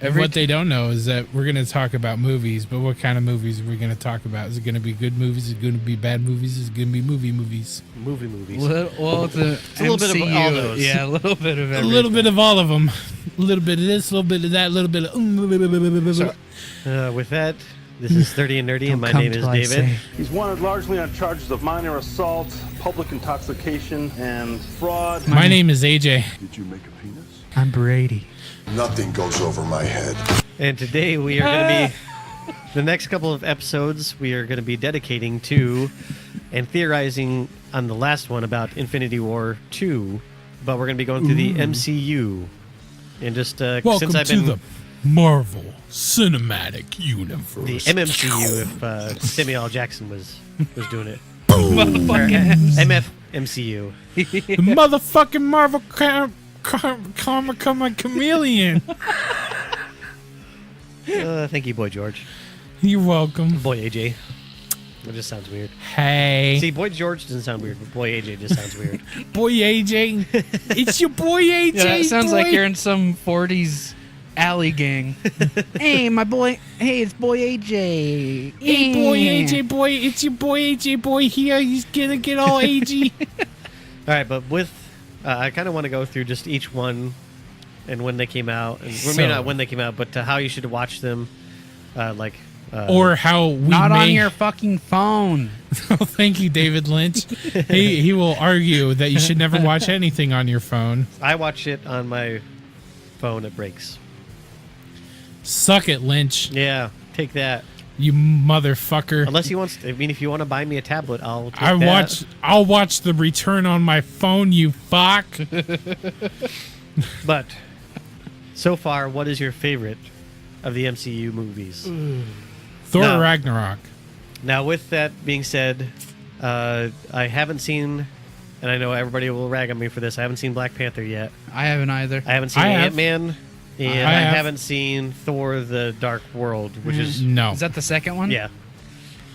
What they don't know is that we're going to talk about movies, but what kind of movies are we going to talk about? Is it going to be good movies? Is it going to be bad movies? Is it going to be movies? Movies. Well, it's a little bit of all those. Yeah, a little bit of everything. A little bit of all of them. A little bit of this, a little bit of that, a little bit of... With that, this is 30 and Nerdy, and my name is David. He's wanted largely on charges of minor assault, public intoxication, and fraud. My name is AJ. Did you make a penis? I'm Brady. Nothing goes over my head. And today we are going to be, the next couple of episodes, we are going to be dedicating to and theorizing on the last one about Infinity War 2, but we're going to be going through the MCU. And just Welcome since I've to been the Marvel Cinematic Universe. the MMCU, if Samuel L. Jackson was doing it. Motherfucking MCU. The motherfucking Marvel Karma Chameleon. Thank you, Boy George. You're welcome. Boy AJ. It just sounds weird. Hey. See, Boy George doesn't sound weird, but Boy AJ just sounds weird. Boy AJ. It's your boy AJ. Yeah, it sounds boy. like you're in some 40s alley gang. Hey, my boy. Hey, it's Boy AJ. Hey, boy AJ, boy. It's your boy AJ, boy here. He's gonna get all AG. All right, but with... I kind of want to go through just each one and when they came out. And, well, maybe not when they came out, but how you should watch them. Or how we Not may... on your fucking phone. Oh, thank you, David Lynch. He will argue that you should never watch anything on your phone. I watch it on my phone. It breaks. Suck it, Lynch. Yeah, take that. You motherfucker. Unless he wants... I mean, if you want to buy me a tablet, I'll take that. I'll watch the return on my phone, you fuck. But, so far, what is your favorite of the MCU movies? Thor No. Ragnarok. Now, with that being said, I haven't seen... And I know everybody will rag on me for this. I haven't seen Black Panther yet. I haven't either. I haven't seen I have. Ant-Man. And I I have. haven't seen Thor: The Dark World, which is... No. Is that the second one? Yeah.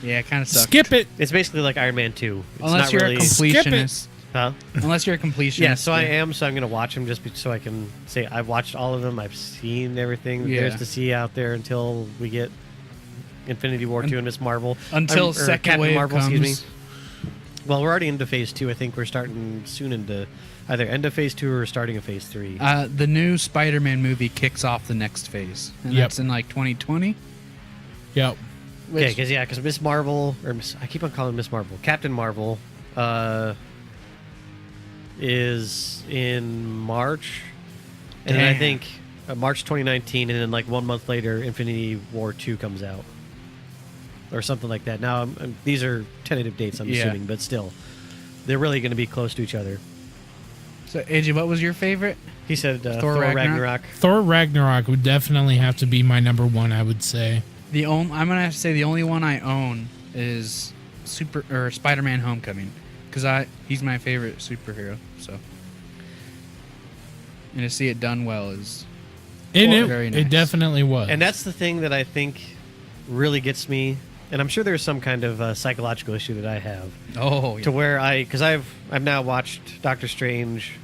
Yeah, it kind of sucks. Skip it. It's basically like Iron Man 2. It's Unless not you're really... a completionist. Huh? Unless you're a completionist. Yeah, so I am. So I'm going to watch them so I can say I've watched all of them. I've seen everything that there's Yeah. to see out there until we get Infinity War 2 and Miss Marvel. Until Or second Captain wave Marvel, comes. excuse me. Well, we're already into Phase 2. I think we're starting soon into either end of Phase 2 or starting of Phase 3. The new Spider-Man movie kicks off the next phase. And Yep. that's in like 2020. Yep. Okay, because Miss Marvel, I keep on calling Miss Marvel, Captain Marvel, is in March, and then I Damn. think March 2019, and then like 1 month later, Infinity War 2 comes out, or something like that. Now, these are tentative dates, I'm Yeah. assuming, but still, they're really going to be close to each other. So, AJ, what was your favorite? He said Thor Thor Ragnarok? Ragnarok. Thor Ragnarok would definitely have to be my number one, I would say. I'm gonna have to say the only one I own is Spider-Man: Homecoming, because he's my favorite superhero. So, and to see it done well is very nice. It definitely was. And that's the thing that I think really gets me, and I'm sure there's some kind of psychological issue that I have. Oh, yeah. To where because I've now watched Doctor Strange,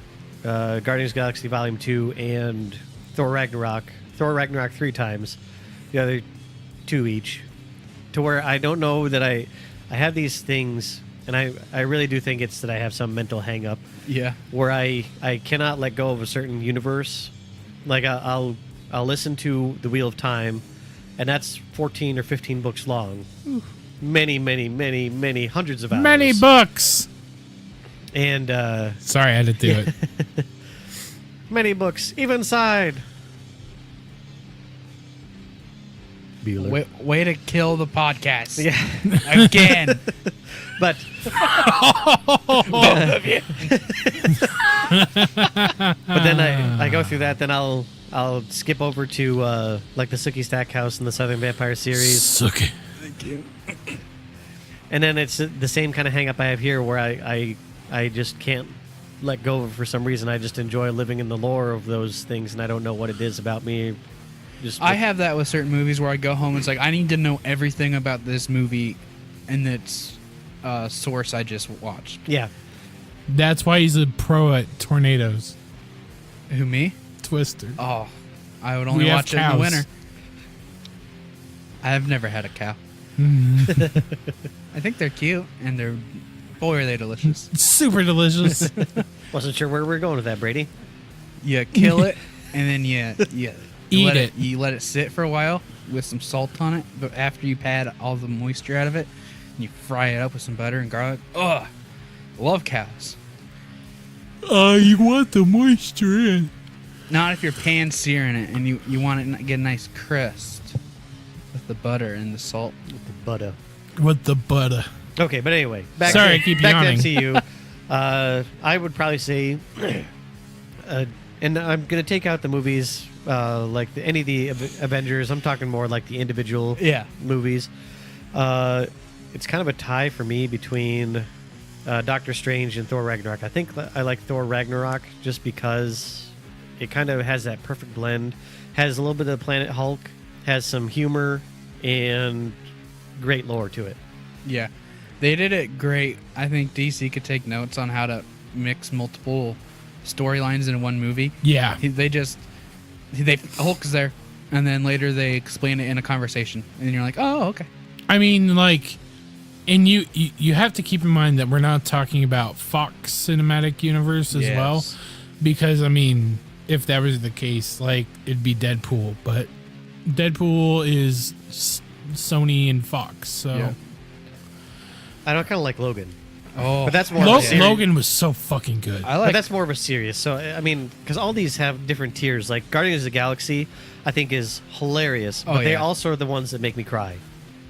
Guardians of the Galaxy Volume 2, and Thor Ragnarok 3 times, the other 2 each, to where I don't know that I have these things, and I really do think it's that I have some mental hang up Yeah. where I cannot let go of a certain universe. Like I'll listen to The Wheel of Time, and that's 14 or 15 books long. Many hundreds of hours. Many books. And Sorry, I had to do it. many books, even side. Bueller. Way to kill the podcast. Yeah. Again. But Both of you. but then I go through that, then I'll skip over to like the Sookie Stackhouse and the Southern Vampire series. Suck it. And then it's the same kind of hang up I have here where I just can't let go of it for some reason. I just enjoy living in the lore of those things, and I don't know what it is about me. I have that with certain movies where I go home and it's like, I need to know everything about this movie and its source I just watched. Yeah. That's why he's a pro at tornadoes. Who, me? Twister. Oh, I would only We have watch it in the cows. winter. I've never had a cow. I think they're cute, and boy, are they delicious. Super delicious. Wasn't sure where we were going with that, Brady. You kill it, and then you Eat let it. You let it sit for a while with some salt on it. But after you pad all the moisture out of it, you fry it up with some butter and garlic. Ugh, love cows. You want the moisture in. Not if you're pan searing it and you want it to get a nice crust with the butter and the salt. Butter. With the butter. Okay, but anyway, back Sorry, to, I keep back yawning. to MCU. I would probably say, and I'm going to take out the movies like any of the Avengers. I'm talking more like the individual movies. It's kind of a tie for me between Doctor Strange and Thor Ragnarok. I think I like Thor Ragnarok just because it kind of has that perfect blend. Has a little bit of Planet Hulk, has some humor, and great lore to it. Yeah, they did it great. I think DC could take notes on how to mix multiple storylines in one movie. Yeah. Hulk's there, and then later they explain it in a conversation, and you're like, oh, okay. I mean, like, and you have to keep in mind that we're not talking about Fox Cinematic Universe as well, because I mean, if that was the case, like, it'd be Deadpool, but Deadpool is Sony and Fox, so. Yeah. I don't kind of like Logan, Oh, but that's more. of a serious- Logan was so fucking good. I But like. that's more of a serious. So I mean, because all these have different tiers. Like Guardians of the Galaxy, I think is hilarious, Oh, but they yeah. also are the ones that make me cry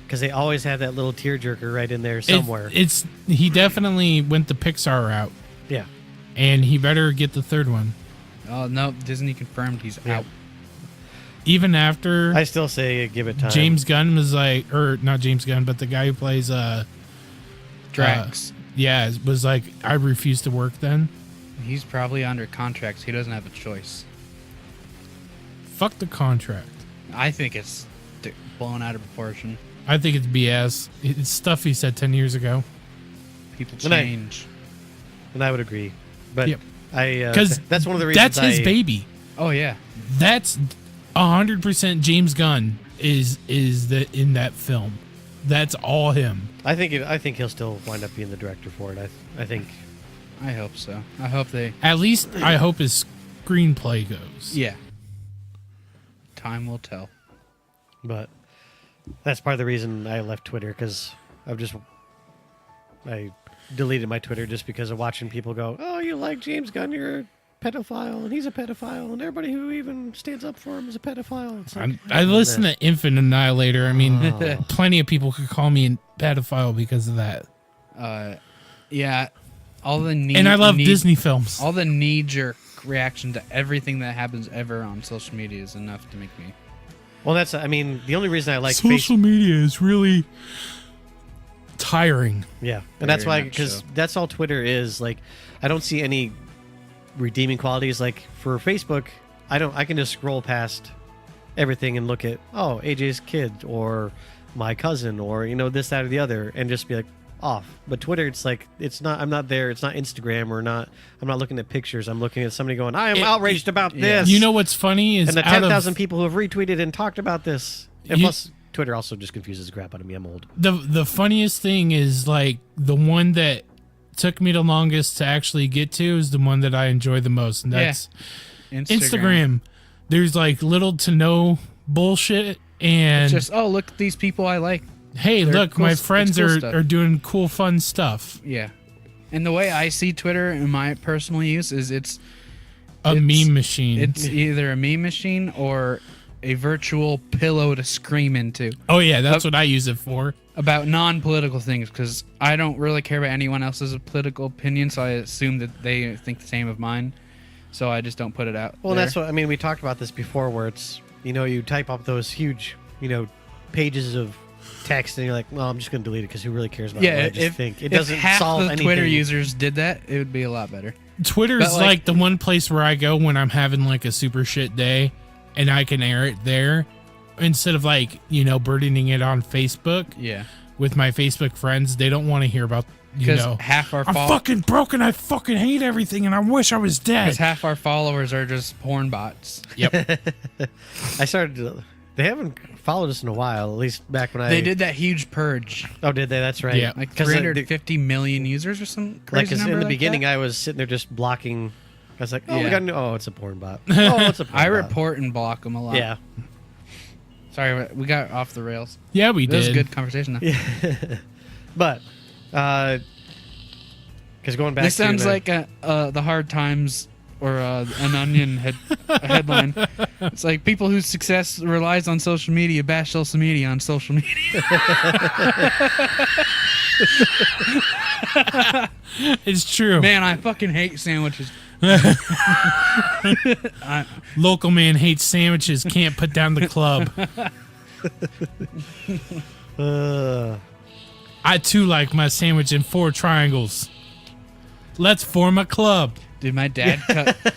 because they always have that little tearjerker right in there somewhere. He definitely went the Pixar route, Yeah, and he better get the third one. Oh no, Disney confirmed he's out. Even after I still say give it time. James Gunn was like, or not James Gunn, but the guy who plays Drax. was like, I refuse to work then. He's probably under contract. So he doesn't have a choice. Fuck the contract. I think it's blown out of proportion. I think it's BS. It's stuff he said 10 years ago. People And I- change. and I would agree. But Yep. because that's one of the reasons. That's his baby. Oh yeah. That's 100% James Gunn is in that film. That's all him. I think he'll still wind up being the director for it. I think. I hope so. I hope they. At least I hope his screenplay goes. Yeah. Time will tell. But that's part of the reason I left Twitter because I deleted my Twitter just because of watching people go, "Oh, you like James Gunn? You're a pedophile, and he's a pedophile, and everybody who even stands up for him is a pedophile." It's like, I listen to Infant Annihilator. I mean, Oh. plenty of people could call me a pedophile because of that. Yeah. All the And I love Disney films. All the knee-jerk reaction to everything that happens ever on social media is enough to make me. Well, that's. I mean, the only reason I like Social media is really tiring. Yeah, and that's Very why much because so. that's all Twitter is. Like, I don't see any redeeming qualities. Like for Facebook, I can just scroll past everything and look at AJ's kid or my cousin or this, that, or the other, and just be like off. But Twitter, it's like it's not. I'm not there. It's not Instagram or not. I'm not looking at pictures. I'm looking at somebody going, "I am outraged about this." You know what's funny is and the out of 10,000 people who have retweeted and talked about this. And You- plus, Twitter also just confuses the crap out of me. I'm old. the funniest thing is like the one that took me the longest to actually get to is the one that I enjoy the most, and that's Instagram. There's like little to no bullshit, and Just look at these people I like. hey, they're look, cool- my it's friends cool are stuff. doing cool, fun stuff. Yeah. And the way I see Twitter in my personal use is A It's- meme machine. it's either a meme machine or a virtual pillow to scream into Oh yeah, that's what I use it for. about non-political things because I don't really care about anyone else's political opinion, so I assume that they think the same of mine. So I just don't put it out. Well, there. that's what I mean. We talked about this before, where it's you type up those huge pages of text, and you're like, well, I'm just going to delete it because who really cares about what I just think? It doesn't if half solve the anything. Twitter users did that, it would be a lot better. Twitter's But, like the one place where I go when I'm having like a super shit day, and I can air it there instead of burdening it on Facebook. Yeah. With my Facebook friends, they don't want to hear about Because half our I'm fucking broken. I fucking hate everything, and I wish I was dead. Because half our followers are just porn bots. Yep. I started to, they haven't followed us in a while, at least back when They did that huge purge. Oh, did they? That's right. Yeah. Like 'Cause, 350 million users or some crazy Like, 'cause number in the like beginning, that? I was sitting there just blocking. I was like, oh, we Yeah. got a new, oh, it's a porn bot. Oh, it's a porn I bot. report and block them a lot. Yeah. Sorry, we got off the rails. Yeah, we That was did. a good conversation, though. Yeah. But, because going back This to sounds the- like the Hard Times or an Onion headline. It's like people whose success relies on social media bash social media on social media. It's true. Man, I fucking hate sandwiches. Local man hates sandwiches. Can't put down the club. I too like my sandwich in 4 triangles. Let's form a club. Dude, my dad cut cut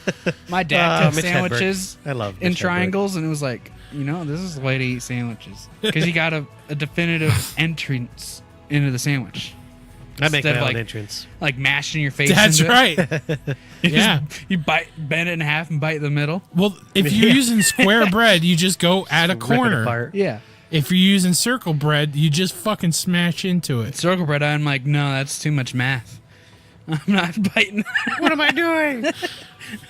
Mitch Hedberg. sandwiches I love in Mitch Hedberg. triangles, and it was like, this is the way to eat sandwiches because you got a definitive entrance into the sandwich. I make Instead my of, own like, entrance. Like mashing your face. That's into it. right. Yeah. You bend it in half and bite the middle. Well, if you're Yeah. using square bread, you just go at a Rip it corner. apart. Yeah. If you're using circle bread, you just fucking smash into it. Circle bread, I'm like, no, that's too much math. I'm not biting. What am I doing?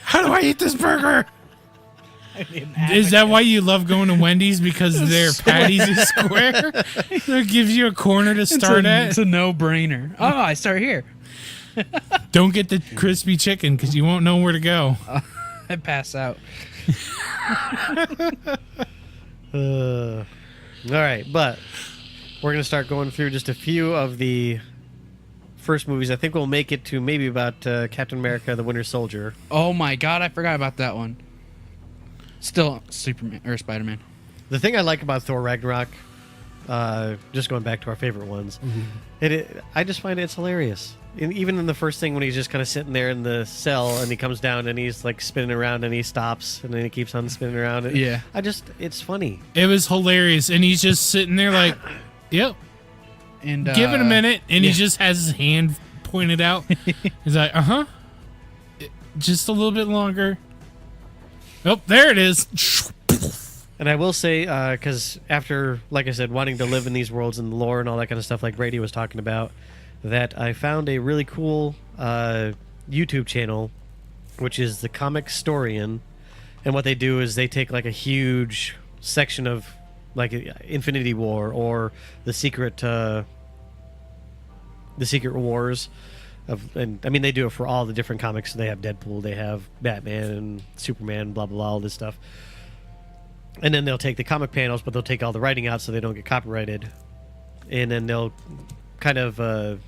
How do I eat this burger? Is that why you love going to Wendy's? Because their patties is square? It gives you a corner to start It's at. a no-brainer. Oh, I start here. Don't get the crispy chicken because you won't know where to go. I pass out. All right, but we're going to start going through just a few of the first movies. I think we'll make it to maybe about Captain America, the Winter Soldier. Oh my god, I forgot about that one. Still Superman or Spider-Man. The thing I like about Thor Ragnarok, just going back to our favorite ones, I just find it's hilarious. Even in the first thing when he's just kind of sitting there in the cell and he comes down and he's like spinning around and he stops and then he keeps on spinning around. Yeah. It's funny. It was hilarious. And he's just sitting there like, yep, And give it a minute. And yeah. he just has his hand pointed out. He's like, just a little bit longer. Oh, there it is. And I will say, because after, like I said, wanting to live in these worlds and the lore and all that kind of stuff like Brady was talking about, that I found a really cool YouTube channel, which is the Comic Historian. And what they do is they take like a huge section of like Infinity War or the Secret Wars. And I mean, they do it for all the different comics. So they have Deadpool, they have Batman and Superman, blah, blah, blah, all this stuff. And then they'll take the comic panels, but they'll take all the writing out so they don't get copyrighted. And then they'll kind of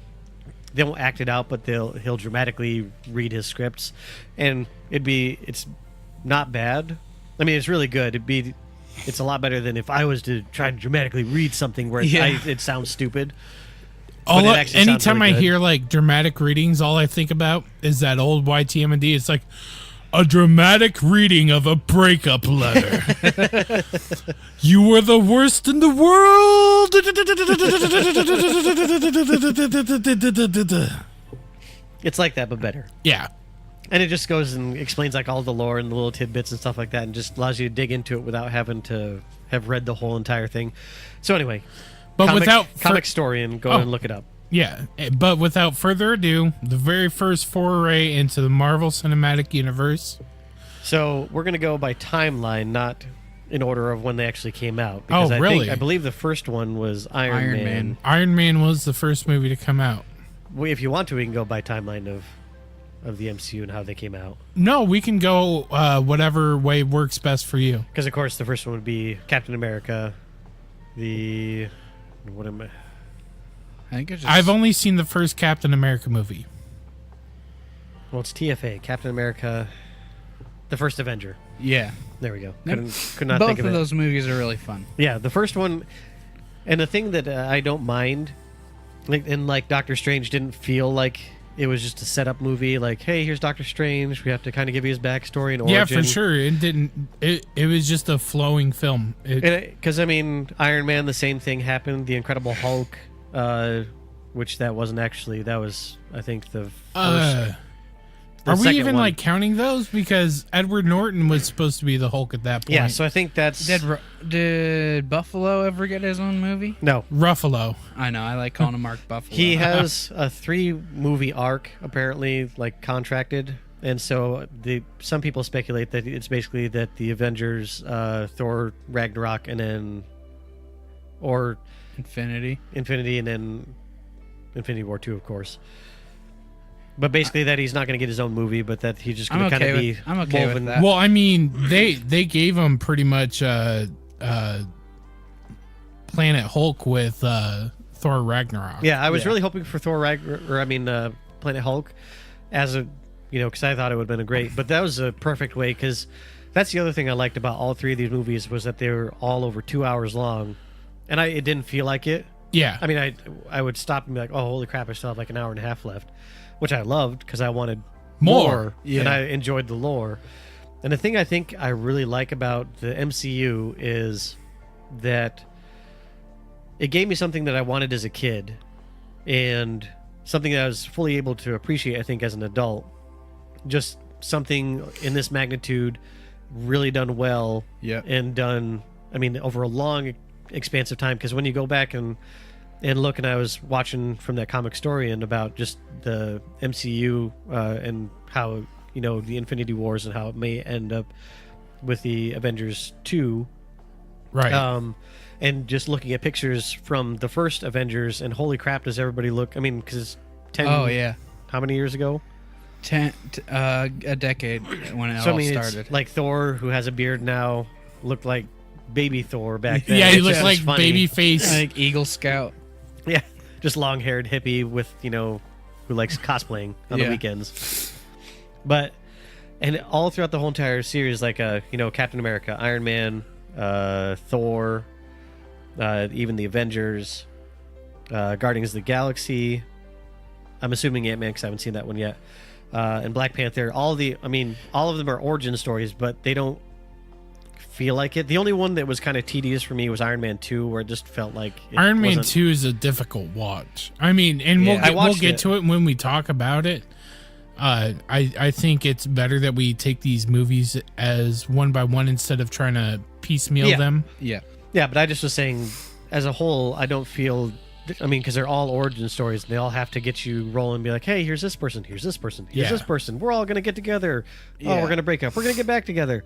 they won't act it out, but he'll dramatically read his scripts, and it's not bad. I mean, it's really good. It's a lot better than if I was to try to dramatically read something where it sounds stupid. Anytime really I good. hear like dramatic readings, all I think about is that old YTM&D. It's like a dramatic reading of a breakup letter. You were the worst in the world. It's like that, but better. Yeah. And it just goes and explains like all the lore and the little tidbits and stuff like that, and just allows you to dig into it without having to have read the whole entire thing. So anyway, But comic historian, go and look it up. Yeah, but without further ado, the very first foray into the Marvel Cinematic Universe. So we're gonna go by timeline, not in order of when they actually came out. Because really? I believe the first one was Iron Man. Iron Man was the first movie to come out. If you want to, we can go by timeline of the MCU and how they came out. No, we can go whatever way works best for you. Because of course the first one would be Captain America. I think it's just I've only seen the first Captain America movie. Well, it's TFA, Captain America, the first Avenger. Yeah. There we go. Yep. Could not Both think of of it. those movies are really fun. Yeah, the first one, and the thing that I don't mind, like Doctor Strange didn't feel like it was just a setup movie. Like, hey, here's Doctor Strange. We have to kind of give you his backstory and origin. Yeah, for sure. It didn't. It was just a flowing film. Because I mean, Iron Man, the same thing happened. The Incredible Hulk, which that wasn't actually. That was, I think, the first. Are we second even one. like counting those? Because Edward Norton was supposed to be the Hulk at that point. Yeah, so I think that's Did Buffalo ever get his own movie? no. Ruffalo. I know. I like calling him Mark Buffalo. He has a 3-movie arc apparently, like contracted, and so some people speculate that it's basically that the Avengers, Thor, Ragnarok, and then Infinity. Infinity, and then Infinity War 2, of course. But basically, that he's not going to get his own movie, but that he's just going to kind of be. I'm okay with woven. that. Well, I mean, they gave him pretty much Planet Hulk with Thor Ragnarok. Yeah, I was really hoping for Planet Hulk as a, because I thought it would have been a great. But that was a perfect way, because that's the other thing I liked about all 3 of these movies was that they were all over 2 hours long, and it didn't feel like it. Yeah. I mean, I would stop and be like, oh, holy crap, I still have like an hour and a half left, which I loved because I wanted more. Yeah. And I enjoyed the lore. And the thing I think I really like about the MCU is that it gave me something that I wanted as a kid and something that I was fully able to appreciate, I think, as an adult. Just something in this magnitude really done well and done, over a long, expansive time. Because when you go back and look, and I was watching from that comic story and about just the MCU and how, the Infinity Wars and how it may end up with the Avengers 2. Right. And just looking at pictures from the first Avengers, and holy crap, does everybody look? Because it's 10. Oh yeah. How many years ago? A decade when it all started. It's like Thor, who has a beard now, looked like baby Thor back then. Yeah, he It's looks just like funny. baby face. Like Eagle Scout. Yeah, just long-haired hippie with, who likes cosplaying on the weekends. But, and all throughout the whole entire series, like, Captain America, Iron Man, Thor, even the Avengers, Guardians of the Galaxy. I'm assuming Ant-Man because I haven't seen that one yet. And Black Panther. All of them are origin stories, but they don't feel like it. The only one that was kind of tedious for me was Iron Man 2, where it just felt like Iron Man wasn't- 2 is a difficult watch. And I we'll watched get it. to it when we talk about it. I think it's better that we take these movies as one by one instead of trying to piecemeal them. Yeah. Yeah, but I just was saying, as a whole, I don't feel. Because they're all origin stories, and they all have to get you rolling and be like, hey, here's this person, here's this person, here's this person. We're all going to get together. Oh, we're going to break up. We're going to get back together.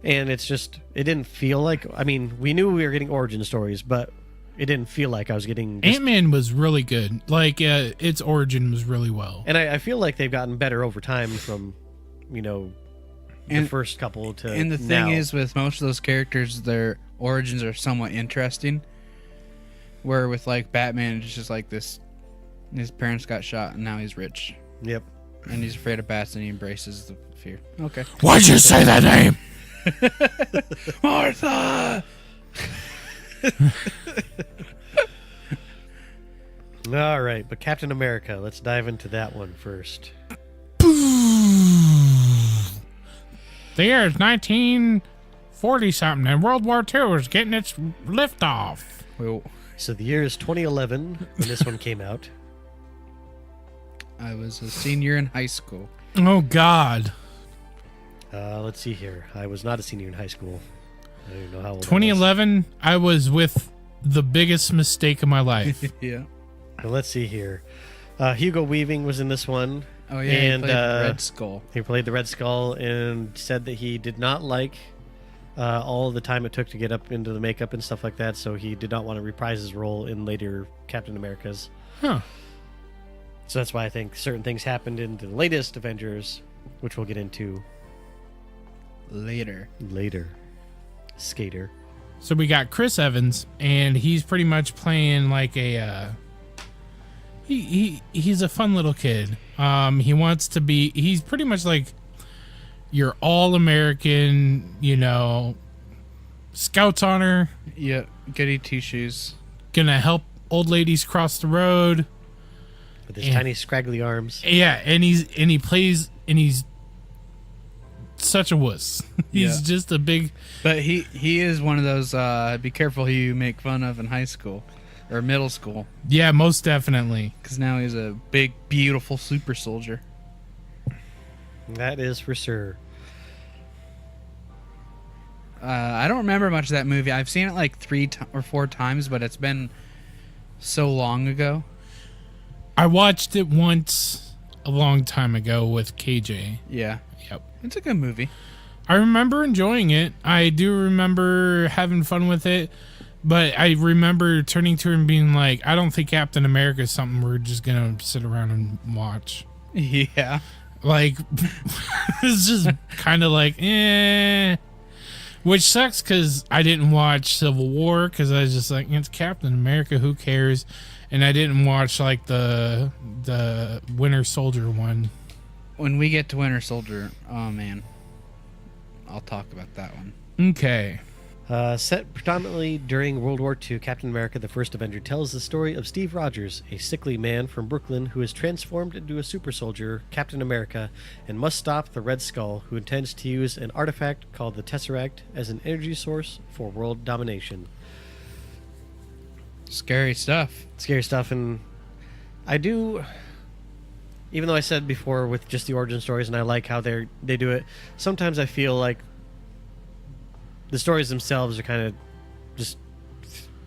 And it's just, it didn't feel like, we knew we were getting origin stories, but it didn't feel like I was getting. Ant-Man was really good. Like, its origin was really well. And I feel like they've gotten better over time from, the first couple to And the thing now. is, with most of those characters, their origins are somewhat interesting. Where with like Batman, it's just like this: his parents got shot, and now he's rich, Yep. and he's afraid of bats, and he embraces the fear. Okay, Why'd you say that name? Martha. All right, but Captain America, let's dive into that one first. The year is 1940 something, and World War II is getting its liftoff. Well, So the year is 2011 when this one came out. I was a senior in high school. Oh God. Let's see here. I was not a senior in high school. I don't even know how old 2011, I was with the biggest mistake of my life. Yeah. Well, let's see here. Hugo Weaving was in this one. Oh yeah. And, he played Red Skull. He played the Red Skull and said that he did not like all the time it took to get up into the makeup and stuff like that, so he did not want to reprise his role in later Captain Americas. Huh. So that's why I think certain things happened in the latest Avengers, which we'll get into Later. Skater. So we got Chris Evans, and he's pretty much playing like a he's a fun little kid. He wants to be. He's pretty much like your all-American, Scouts honor. Yeah. Goody two-shoes. Gonna help old ladies cross the road. With his tiny scraggly arms. Yeah, and he's such a wuss. He's Yeah. just a big. But he is one of those be careful who you make fun of in high school. or middle school, Yeah, most definitely. because now he's a big, beautiful super soldier. That is for sure. I don't remember much of that movie. I've seen it like 3 or 4 times, but it's been so long ago. I watched it once a long time ago with KJ. Yeah, Yep. it's a good movie. I remember enjoying it. I do remember having fun with it, but I remember turning to her and being like, I don't think Captain America is something we're just going to sit around and watch. Yeah. Like, it's just kind of like, eh. Which sucks because I didn't watch Civil War because I was just like, it's Captain America, who cares? And I didn't watch like the Winter Soldier one. When we get to Winter Soldier, oh man, I'll talk about that one. Okay. Set predominantly during World War II, Captain America the First Avenger tells the story of Steve Rogers, a sickly man from Brooklyn who is transformed into a super soldier, Captain America, and must stop the Red Skull, who intends to use an artifact called the Tesseract as an energy source for world domination. Scary stuff. Scary stuff, and I do, even though I said before with just the origin stories, and I like how they do it, sometimes I feel like the stories themselves are kind of just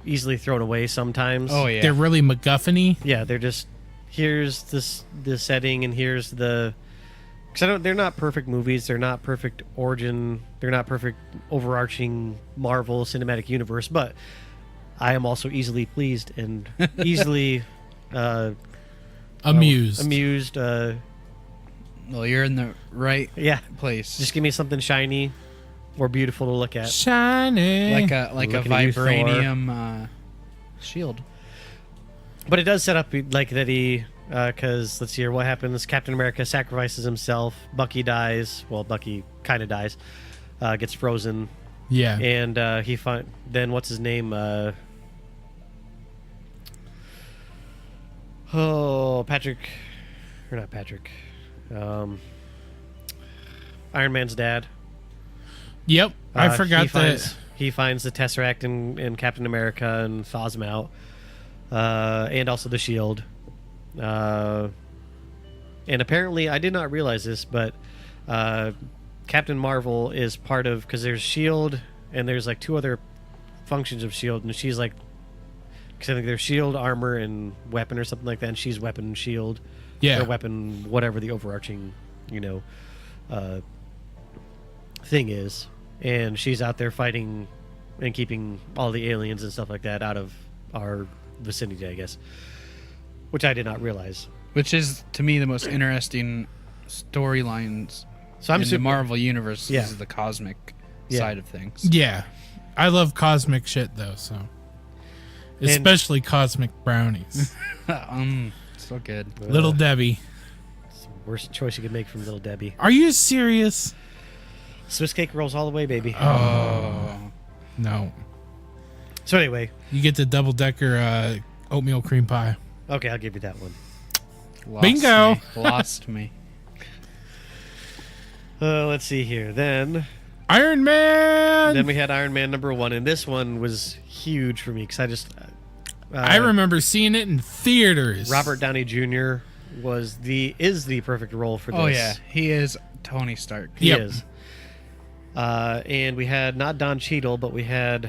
easily thrown away sometimes. Oh yeah. They're really MacGuffin-y. Yeah, they're just, here's the setting, and here's the, because they're not perfect movies, they're not perfect origin, they're not perfect overarching Marvel Cinematic Universe, but I am also easily pleased and easily Amused. amused. Well, you're in the right Yeah, place. just give me something shiny or beautiful to look at. Shiny. like a Looking at you, Thor. vibranium shield. But it does set up like that he, because let's see here, what happens? Captain America sacrifices himself. Bucky dies. Well, Bucky kind of dies. Gets frozen, Yeah. and then what's his name? Patrick, or not Patrick? Iron Man's dad. Yep. I forgot that. He finds the Tesseract in Captain America and thaws him out. And also the shield. And apparently, I did not realize this, but Captain Marvel is part of, because there's shield and there's like 2 other functions of shield, and she's like, because I think there's shield, armor, and weapon or something like that, and she's weapon and shield. Yeah. Or weapon, whatever the overarching, thing is. And she's out there fighting and keeping all the aliens and stuff like that out of our vicinity, I guess. Which I did not realize. Which is, to me, the most interesting storylines So I'm in the super, Marvel Universe. Yeah. Is the cosmic Yeah. side of things. Yeah. I love cosmic shit, though, so. Especially cosmic brownies. So good. Little Debbie. It's the worst choice you could make from Little Debbie. Are you serious? Swiss cake rolls all the way, baby. Oh. No. So anyway, You get the double-decker oatmeal cream pie. okay, I'll give you that one. Lost Bingo. Me. Lost me. Let's see here. Then Iron Man! we had Iron Man #1, and this one was huge for me because I just I remember seeing it in theaters. Robert Downey Jr. is the perfect role for this. Oh yeah, he is Tony Stark. He Yep. is. And we had not Don Cheadle, but we had,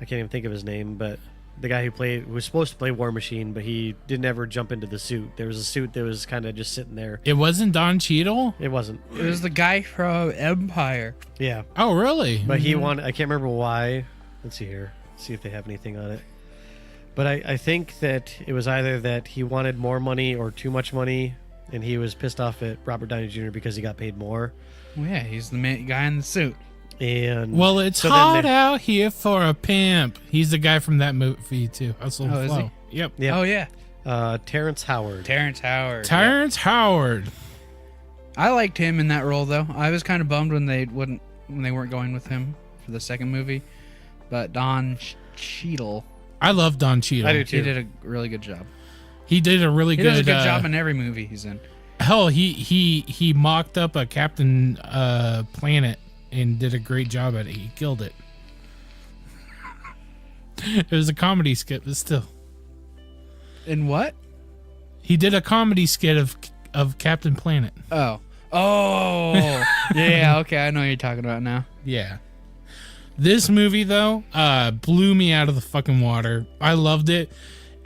I can't even think of his name, but the guy who was supposed to play War Machine, but he didn't ever jump into the suit. There was a suit that was kind of just sitting there. It wasn't Don Cheadle? It wasn't. It was the guy from Empire. Yeah, Oh, really? but he wanted. I can't remember why. Let's see here. See if they have anything on it. But I think that it was either that he wanted more money or too much money, and he was pissed off at Robert Downey Jr. because he got paid more. Well, yeah, he's the guy in the suit. And Well, it's so then hot they- out here for a pimp. He's the guy from that movie, too. Hustle and Oh, is Flow. Yep. Yep. Oh yeah, Terrence Howard. Terrence Howard. Terrence Howard. I liked him in that role though. I was kind of bummed when they weren't going with him for the second movie. But Don Cheadle, I love Don Cheadle. I do too. he did a really good job. He did a really He good, does a good job in every movie he's in. Hell, he mocked up a Captain Planet and did a great job at it. He killed it. It was a comedy skit, but still. In what? He did a comedy skit of Captain Planet. Oh. Yeah, okay, I know what you're talking about now. Yeah. This movie, though, blew me out of the fucking water. I loved it.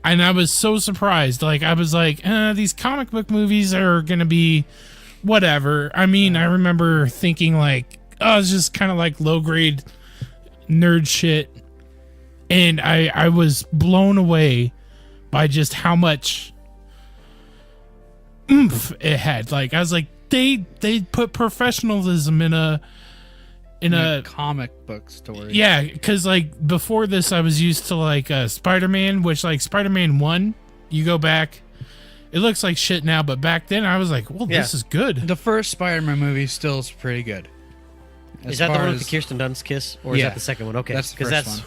And I was so surprised. Like, I was like, these comic book movies are going to be whatever. I mean, I remember thinking, like, oh, it's just kind of like low-grade nerd shit. And I was blown away by just how much oomph it had. Like, I was like, they put professionalism in a comic book story. Yeah, because like before this, I was used to like Spider-Man, which like Spider-Man 1, you go back, it looks like shit now, but back then I was like, well, this is good. The first Spider-Man movie still is pretty good. Is that the one with the Kirsten Dunst kiss, or is that the second one? Okay, that's the first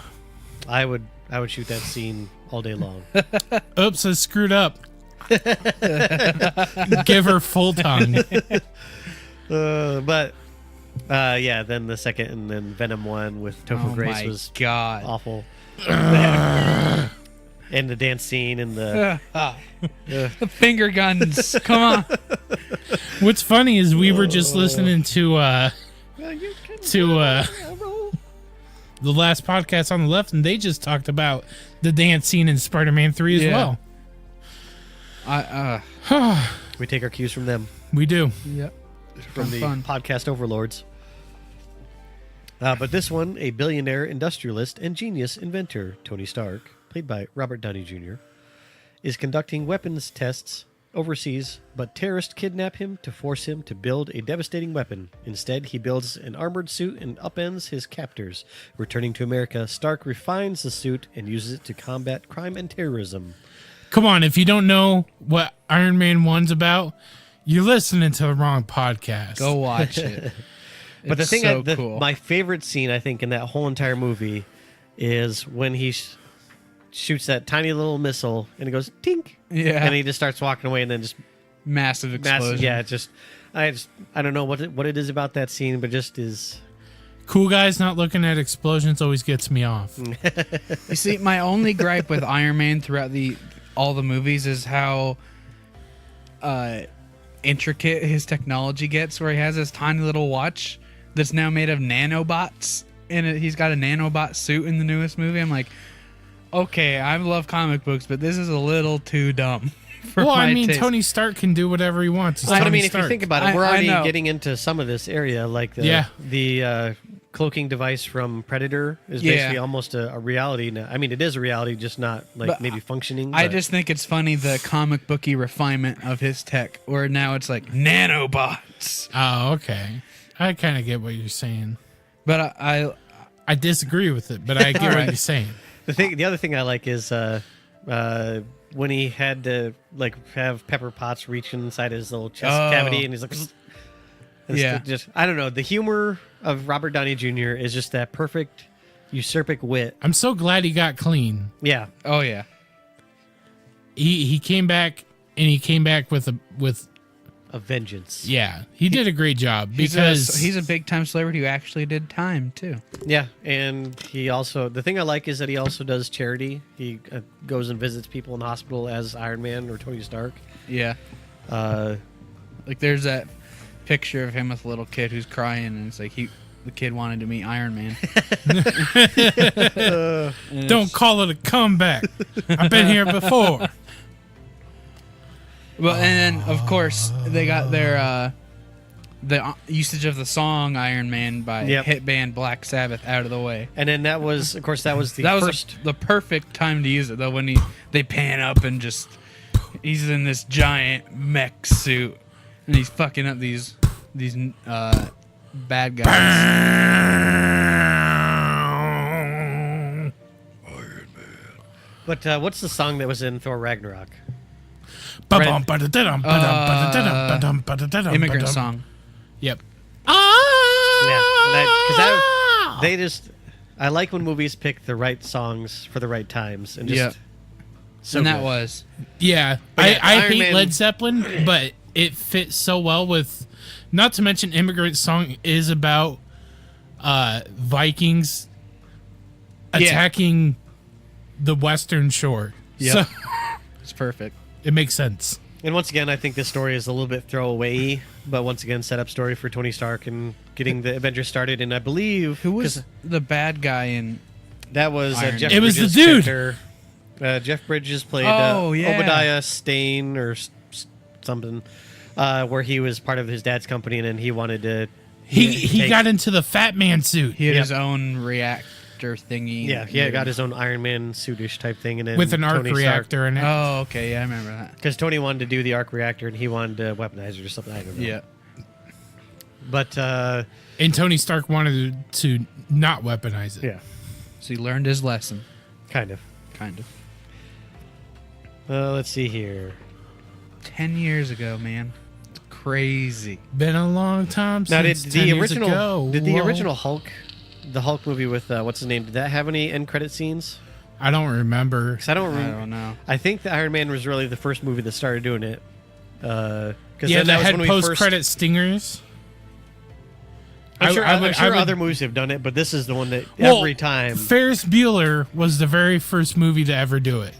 one. I would shoot that scene all day long. Oops, I screwed up. Give her full tongue. Then the second, and then Venom 1 with Topher Grace was awful. And the dance scene and the the finger guns. Come on. What's funny is we were just listening to the last podcast on the left, and they just talked about the dance scene in Spider-Man 3 as well. We take our cues from them. We do. Yep. From the podcast overlords. But this one, a billionaire industrialist and genius inventor, Tony Stark, played by Robert Downey Jr., is conducting weapons tests overseas, but terrorists kidnap him to force him to build a devastating weapon. Instead, he builds an armored suit and upends his captors. Returning to America, Stark refines the suit and uses it to combat crime and terrorism. Come on, if you don't know what Iron Man 1's about, you're listening to the wrong podcast. Go watch it. But the thing, so cool. My favorite scene, I think, in that whole entire movie is when he shoots that tiny little missile and it goes tink. Yeah. And he just starts walking away and then just massive explosion. I don't know what it is about that scene, but just is. Cool guys not looking at explosions always gets me off. You see, my only gripe with Iron Man throughout all the movies is how intricate his technology gets, where he has this tiny little watch that's now made of nanobots, and he's got a nanobot suit in the newest movie. I'm like, okay, I love comic books, but this is a little too dumb. Taste. Tony Stark can do whatever he wants. If you think about it, we're already getting into some of this area, like the cloaking device from Predator is basically almost a reality now. I mean, it is a reality, just not maybe functioning. I just think it's funny, the comic booky refinement of his tech, where now it's like nanobots. Oh, okay. I kind of get what you're saying, but I disagree with it. But I get what you're saying. The other thing I like is when he had to have Pepper Potts reach inside his little chest cavity, and he's like, just I don't know. The humor of Robert Downey Jr. is just that perfect usurpic wit. I'm so glad he got clean. Yeah. Oh yeah. He came back, and he came back with a vengeance. Yeah, he did a great job, because he's a big time celebrity who actually did time too. Yeah, and he also, the thing I like is that he also does charity. He goes and visits people in the hospital as Iron Man or Tony Stark. Yeah. There's that picture of him with a little kid who's crying, and it's like the kid wanted to meet Iron Man. Don't call it a comeback. I've been here before. Well, and then of course they got their the usage of the song Iron Man by hit band Black Sabbath out of the way. And then that was the first. The perfect time to use it though, when they pan up and just he's in this giant mech suit and he's fucking up these bad guys. Iron Man. But what's the song that was in Thor Ragnarok? Immigrant Song. Yep. I like when movies pick the right songs for the right times, and just was I hate Led Zeppelin, but it fits so well with. Not to mention, Immigrant Song is about Vikings attacking the Western Shore. Yep. So It's perfect. it makes sense. And once again, I think this story is a little bit throwaway, but once again, set up story for Tony Stark and getting the Avengers started. And I believe Who was the bad guy in? that was Iron Jeff Man. It was the Bridges' dude. character. Jeff Bridges played Oh, yeah. Obadiah Stane or something, where he was part of his dad's company, and then he wanted to. He take- got into the Fat Man suit He had Yep. his own reactor thingy. Yeah, he got his own Iron Man suitish type thing, and then with an arc Tony Stark, reactor in it. Oh, okay. Yeah, I remember that. because Tony wanted to do the arc reactor and he wanted to weaponize it or something. I don't know. Yeah. But And Tony Stark wanted to not weaponize it. yeah, So he learned his lesson. kind of. Kind of. Let's see here. 10 years ago, man. It's crazy. Been a long time Now, did since 10 the years original ago. did the Whoa. original Hulk, the Hulk movie with what's his name? Did that have any end credit scenes? I don't remember. 'Cause I don't I remember. don't know. I think the Iron Man was really the first movie that started doing it. Because Yeah, that that was had when we post first. credit stingers. I'm sure, I I'm would- sure I would- other movies have done it, but this is the one that Well, every time. Ferris Bueller was the very first movie to ever do it.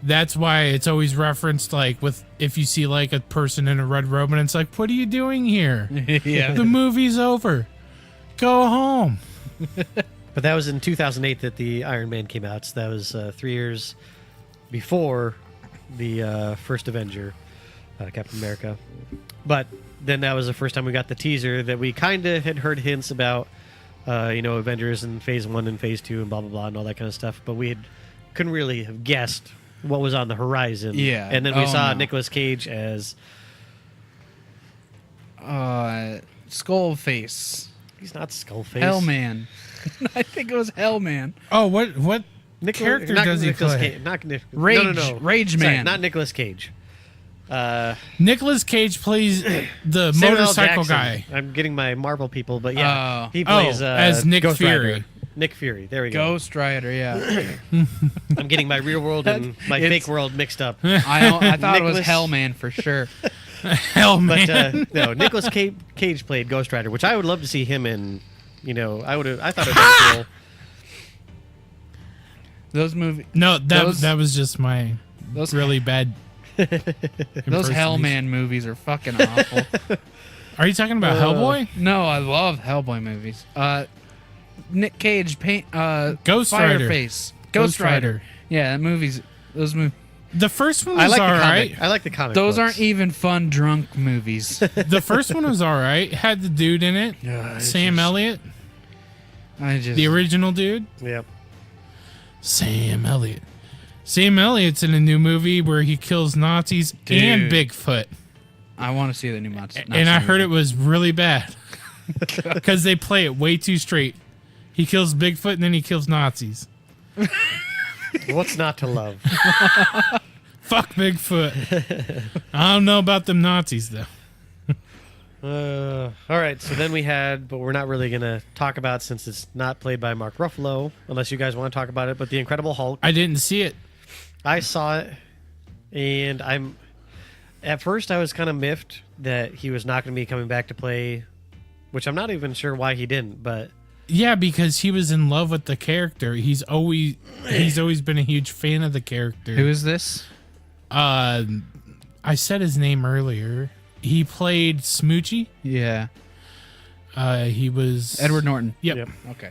That's why it's always referenced, like, with if you see like a person in a red robe and it's like, what are you doing here? Yeah. The movie's over. Go home. But that was in 2008 that the Iron Man came out. So that was 3 years before the first Avenger, Captain America. But then that was the first time we got the teaser that we kind of had heard hints about, Avengers in Phase 1 and Phase 2 and blah, blah, blah, and all that kind of stuff. But couldn't really have guessed what was on the horizon. Yeah. And then we Oh, saw no. Nicolas Cage as... Skullface. He's not Skullface. Hellman. I think it was Hellman. Oh, what character not does he Nicolas play? Cage, not Nic- Rage- no. Rage Sorry, Man. not Nicolas Cage. Nicolas Cage plays the Samuel L. motorcycle Jackson. guy. I'm getting my Marvel people, but yeah, Oh. he plays as Nick Ghost Fury. Rider. Nick Fury. There we go. Ghost Rider, yeah. I'm getting my real world and my It's- fake world mixed up. I thought it was Nicholas- Hellman for sure. Hell But man. no, Nicolas Cage played Ghost Rider, which I would love to see him in. I thought it would be cool. Those movies, No, those- that was just my those really bad. those impersonation. Hellman movies are fucking awful. Are you talking about Hellboy? No, I love Hellboy movies. Nick Cage Ghost Rider. Fireface. Ghost Ghost Rider. Rider. Yeah, that movies. Those movies. The first one I was like all the right. comic. I like the comic. Those books. aren't even fun drunk movies. The first one was all right. Had the dude in it, Yeah, it's Sam just- Elliott, I just the original dude. Yep. Sam Elliott. Sam Elliott's in a new movie where he kills Nazis and Dude. Bigfoot. I want to see the new Nazi And I heard movie. it was really bad because they play it way too straight. He kills Bigfoot and then he kills Nazis. What's not to love? Fuck Bigfoot. I don't know about them Nazis though. All right, so then we had, but we're not really going to talk about since it's not played by Mark Ruffalo, unless you guys want to talk about it, but The Incredible Hulk. I didn't see it. I saw it, and at first I was kind of miffed that he was not going to be coming back to play, which I'm not even sure why he didn't, but Yeah, because he was in love with the character. He's always been a huge fan of the character. Who is this? I said his name earlier. He played Smoochie. Yeah, He was Edward Norton. Yep. Yep. Okay.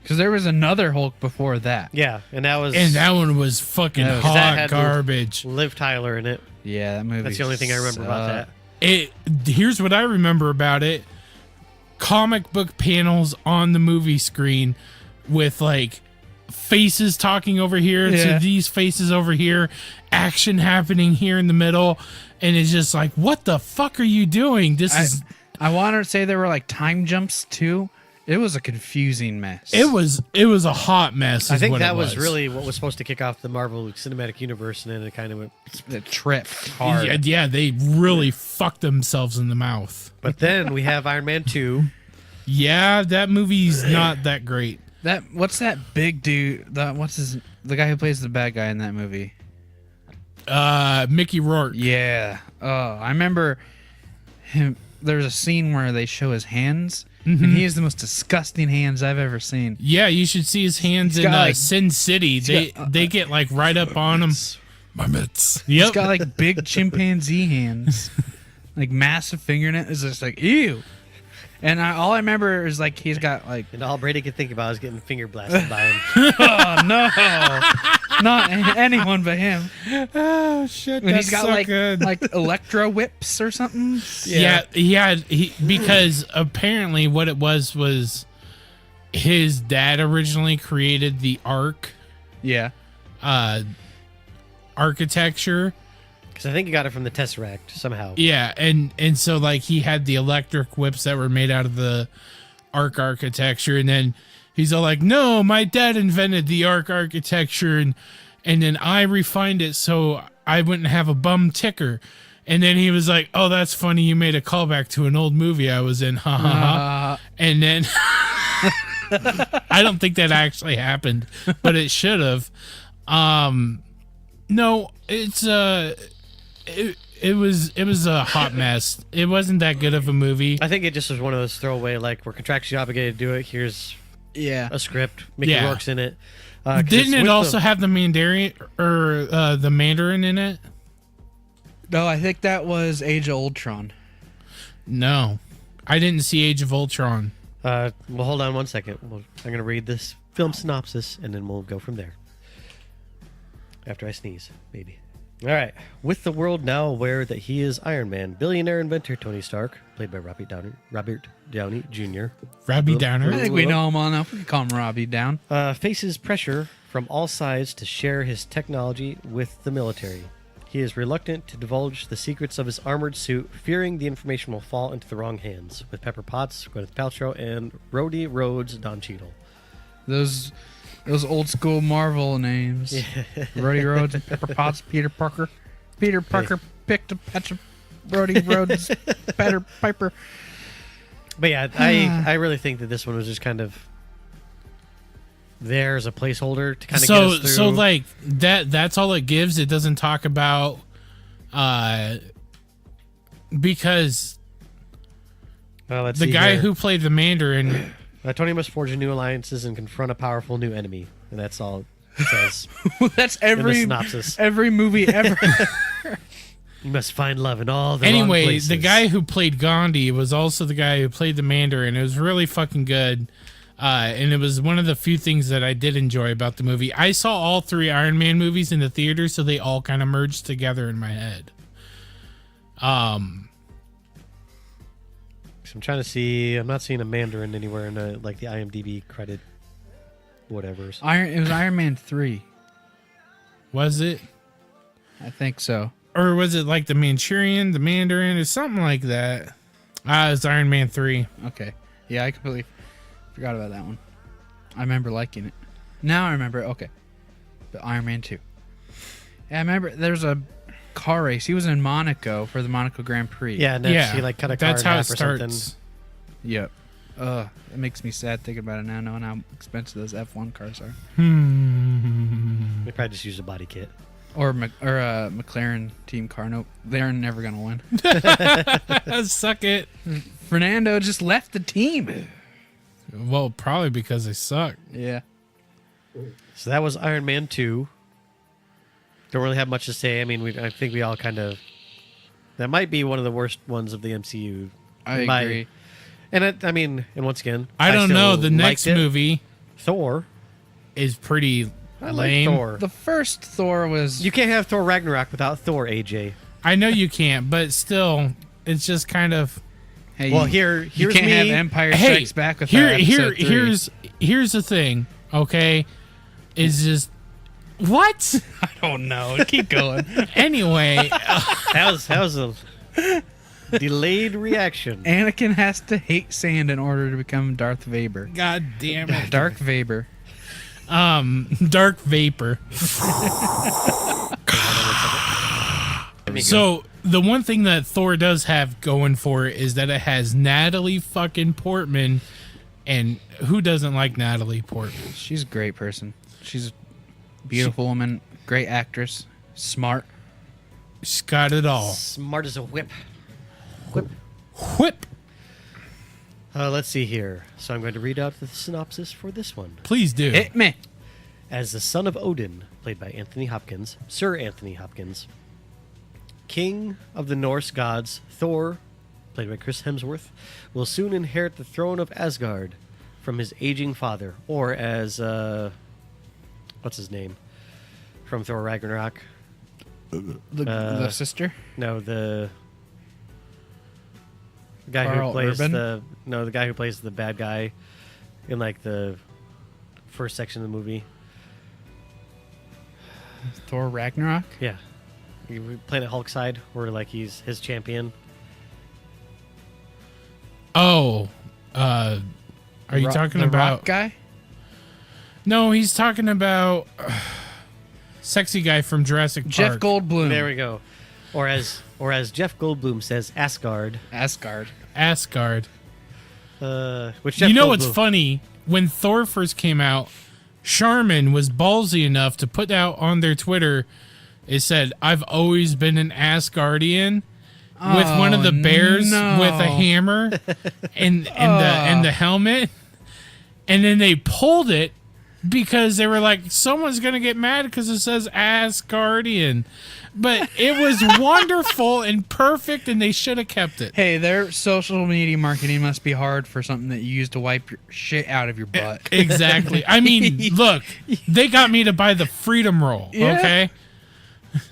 Because there was another Hulk before that. yeah, and that was And that one was fucking Yeah, 'cause that hot had garbage. Liv Tyler in it. Yeah, that movie. That's the only thing I remember about that. Here's what I remember about it. Comic book panels on the movie screen with like faces talking over here Yeah. to these faces over here, action happening here in the middle, and it's just like, what the fuck are you doing? This is I want to say there were like time jumps too. It was a confusing mess. it was a hot mess. I is think what that it was really what was supposed to kick off the Marvel Cinematic Universe, and then it kind of went. It tripped hard. yeah, they really fucked themselves in the mouth. But then we have Iron Man 2. Yeah, that movie's not that great. What's that big dude? The guy who plays the bad guy in that movie? Mickey Rourke. Yeah. Oh, I remember him. There's a scene where they show his hands, and he has the most disgusting hands I've ever seen. Yeah, you should see his hands He's in got, like- Sin City. They get like right up on him. My mitts. Yep. He's got like big chimpanzee hands, like massive fingernails. It's just like ew. And all I remember is like he's got like And all Brady could think about is getting finger blasted by him. oh no, not anyone but him. Oh shit! And he's got so like good. like electro whips or something. Yeah, because apparently what it was his dad originally created the Ark Yeah. architecture. Because I think he got it from the Tesseract somehow. Yeah, and so like he had the electric whips that were made out of the Ark architecture, and then he's all like, "No, my dad invented the Ark architecture, and then I refined it so I wouldn't have a bum ticker." And then he was like, "Oh, that's funny. You made a callback to an old movie I was in." Ha ha ha. And then I don't think that actually happened, but it should have. No, it's it was a hot mess. It wasn't that good of a movie. I think it just was one of those throwaway, like, we're contractually obligated to do it. Here's Yeah. a script. Mickey Yeah. Rourke's in it. 'Cause Didn't it's it with also the- have the Mandarin or the Mandarin in it? No, I think that was Age of Ultron. No, I didn't see Age of Ultron. well, hold on one second. I'm going to read this film synopsis, and then we'll go from there. After I sneeze, maybe. All right. With the world now aware that he is Iron Man, billionaire inventor Tony Stark, played by Robert Downey Jr., Robbie I Downer. think we know him all enough. We can call him Robbie Down. faces pressure from all sides to share his technology with the military. He is reluctant to divulge the secrets of his armored suit, fearing the information will fall into the wrong hands. With Pepper Potts, Gwyneth Paltrow, and Rhodey Rhodes, Don Cheadle. Those old school Marvel names. Rhodey Rhodes, Pepper Potts, Peter Parker. Peter Parker picked a patch of Rhodey Rhodes, Peter Piper. But yeah, I really think that this one was just kind of there as a placeholder to kind of get us through. So like that's all it gives. It doesn't talk about because Let's the see guy here. who played the Mandarin. Tony must forge new alliances and confront a powerful new enemy, and that's all it says. That's in the every synopsis. every movie ever. You must find love in all the wrong Anyway, places. the guy who played Gandhi was also the guy who played the Mandarin. It was really fucking good. And it was one of the few things that I did enjoy about the movie. I saw all 3 Iron Man movies in the theater, so they all kind of merged together in my head. I'm trying to see. I'm not seeing a Mandarin anywhere in like the IMDb credit, whatever's. It was Iron Man 3. Was it? I think so. Or was it like the Manchurian, the Mandarin, or something like that? It was Iron Man 3. Okay. Yeah, I completely forgot about that one. I remember liking it. Now I remember it. Okay. But Iron Man 2. Yeah, I remember there's a car race. He was in Monaco for the Monaco Grand Prix. Yeah, and then she like cut a car that's in how it half or something. starts. Yep. It makes me sad thinking about it now, knowing how expensive those F1 cars are. They probably just used a body kit. Or a McLaren team car. Nope, they're never gonna win. Suck it. Fernando just left the team. Well, probably because they suck. Yeah. So that was Iron Man 2. Don't really have much to say. I mean, I think we all kind of. That might be one of the worst ones of the MCU. I agree. And I mean, and once again, I don't still know. The next liked it. movie Thor. is pretty I lame. like Thor. The first Thor was. You can't have Thor Ragnarok without Thor, AJ. I know you can't, but still, it's just kind of. Hey, Well, you here's can't me. have Empire Hey, Strikes Back with episode 3. here's the thing. Okay, is just what? I don't know. Keep going. Anyway, That was a delayed reaction. Anakin has to hate sand in order to become Darth Vader. God damn it, Dark Vader. dark vapor. So the one thing that Thor does have going for it is that it has Natalie fucking Portman, and who doesn't like Natalie Portman? She's a great person. She's a beautiful woman, great actress, smart. She's got it all. Smart as a whip. Whip. Let's see here. So I'm going to read out the synopsis for this one. Please do. Hit me. As the son of Odin, played by Sir Anthony Hopkins, king of the Norse gods, Thor, played by Chris Hemsworth, will soon inherit the throne of Asgard from his aging father, or as what's his name from Thor Ragnarok? The sister. No, the guy Carl who plays Urban? the guy who plays the bad guy in like the first section of the movie. Thor Ragnarok. Yeah, Planet Hulk side, where like he's his champion. Oh, are you talking the about Rock guy? No, he's talking about sexy guy from Jurassic Park. Jeff Goldblum. There we go. Or as Jeff Goldblum says, Asgard. Asgard. Asgard. Which Jeff You know Goldblum, what's funny? When Thor first came out, Charmin was ballsy enough to put out on their Twitter, it said, "I've always been an Asgardian," with one of the bears no. with a hammer and the helmet. And then they pulled it because they were like, someone's going to get mad because it says Asgardian. But it was wonderful and perfect, and they should have kept it. Hey, their social media marketing must be hard for something that you use to wipe your shit out of your butt. Exactly. I mean, look, they got me to buy the Freedom Roll, Yeah. okay?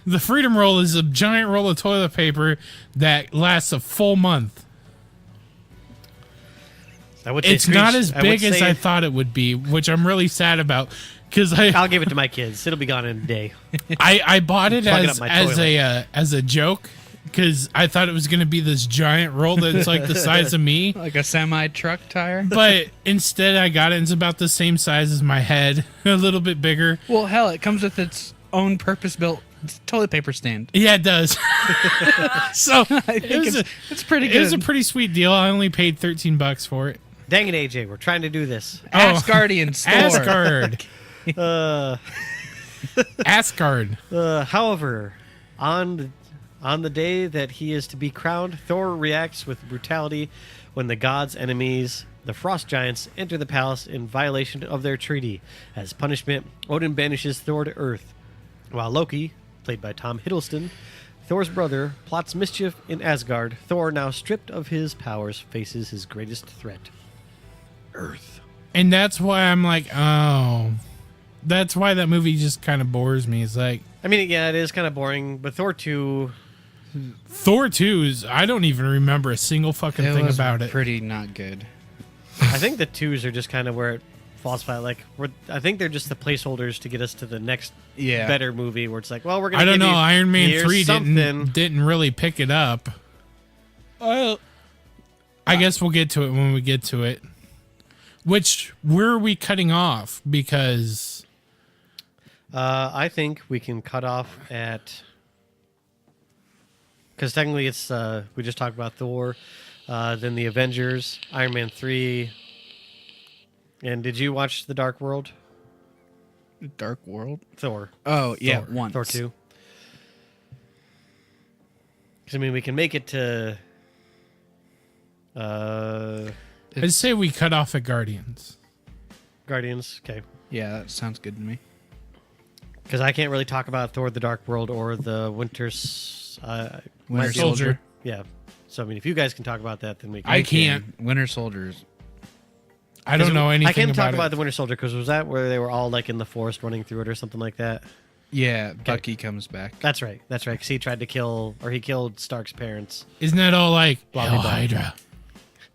The Freedom Roll is a giant roll of toilet paper that lasts a full month. I would say It's not screensh- as I would big as say- I thought it would be, which I'm really sad about. Because I'll give it to my kids. It'll be gone in a day. I bought it Plug it as up my toilet. as a joke because I thought it was going to be this giant roll that's like the size of me. Like a semi-truck tire. But instead, I got it. And it's about the same size as my head, a little bit bigger. Well, hell, it comes with its own purpose-built toilet paper stand. Yeah, it does. So I think it's pretty good. It was a pretty sweet deal. I only paid $13 for it. Dang it, AJ. We're trying to do this. Asgardian store. Asgard. Asgard. However, on the day that he is to be crowned, Thor reacts with brutality when the gods' enemies, the Frost Giants, enter the palace in violation of their treaty. As punishment, Odin banishes Thor to Earth, while Loki, played by Tom Hiddleston, Thor's brother, plots mischief in Asgard. Thor, now stripped of his powers, faces his greatest threat: Earth. And that's why I'm like, oh. That's why that movie just kind of bores me. It's like, I mean, yeah, it is kind of boring, but Thor 2... Thor 2 is, I don't even remember a single fucking thing was about it. pretty not good. I think the 2s are just kind of where it falls flat. Like, I think they're just the placeholders to get us to the next better movie where it's like, well, we're going to I don't give know. you Iron Man here's 3 something. didn't really pick it up. Well, I guess we'll get to it when we get to it. Where are we cutting off? Because I think we can cut off at... Because technically it's... we just talked about Thor, then the Avengers, Iron Man 3... And did you watch The Dark World? Dark World? Thor. Oh, yeah, Thor. once. Thor 2. Because, I mean, we can make it to... I'd say we cut off at Guardians. Guardians. Okay. Yeah, that sounds good to me. Because I can't really talk about Thor: The Dark World or the Winter Soldier. Yeah. So I mean, if you guys can talk about that, then we can. I can't. Winter Soldiers. I don't know anything I can talk about about it. the Winter Soldier because was that where they were all like in the forest running through it or something like that? Yeah, Bucky comes back. That's right. That's right. Because he tried to kill, or he killed Stark's parents. Isn't that all like Blah, Hell blah, blah. Hydra?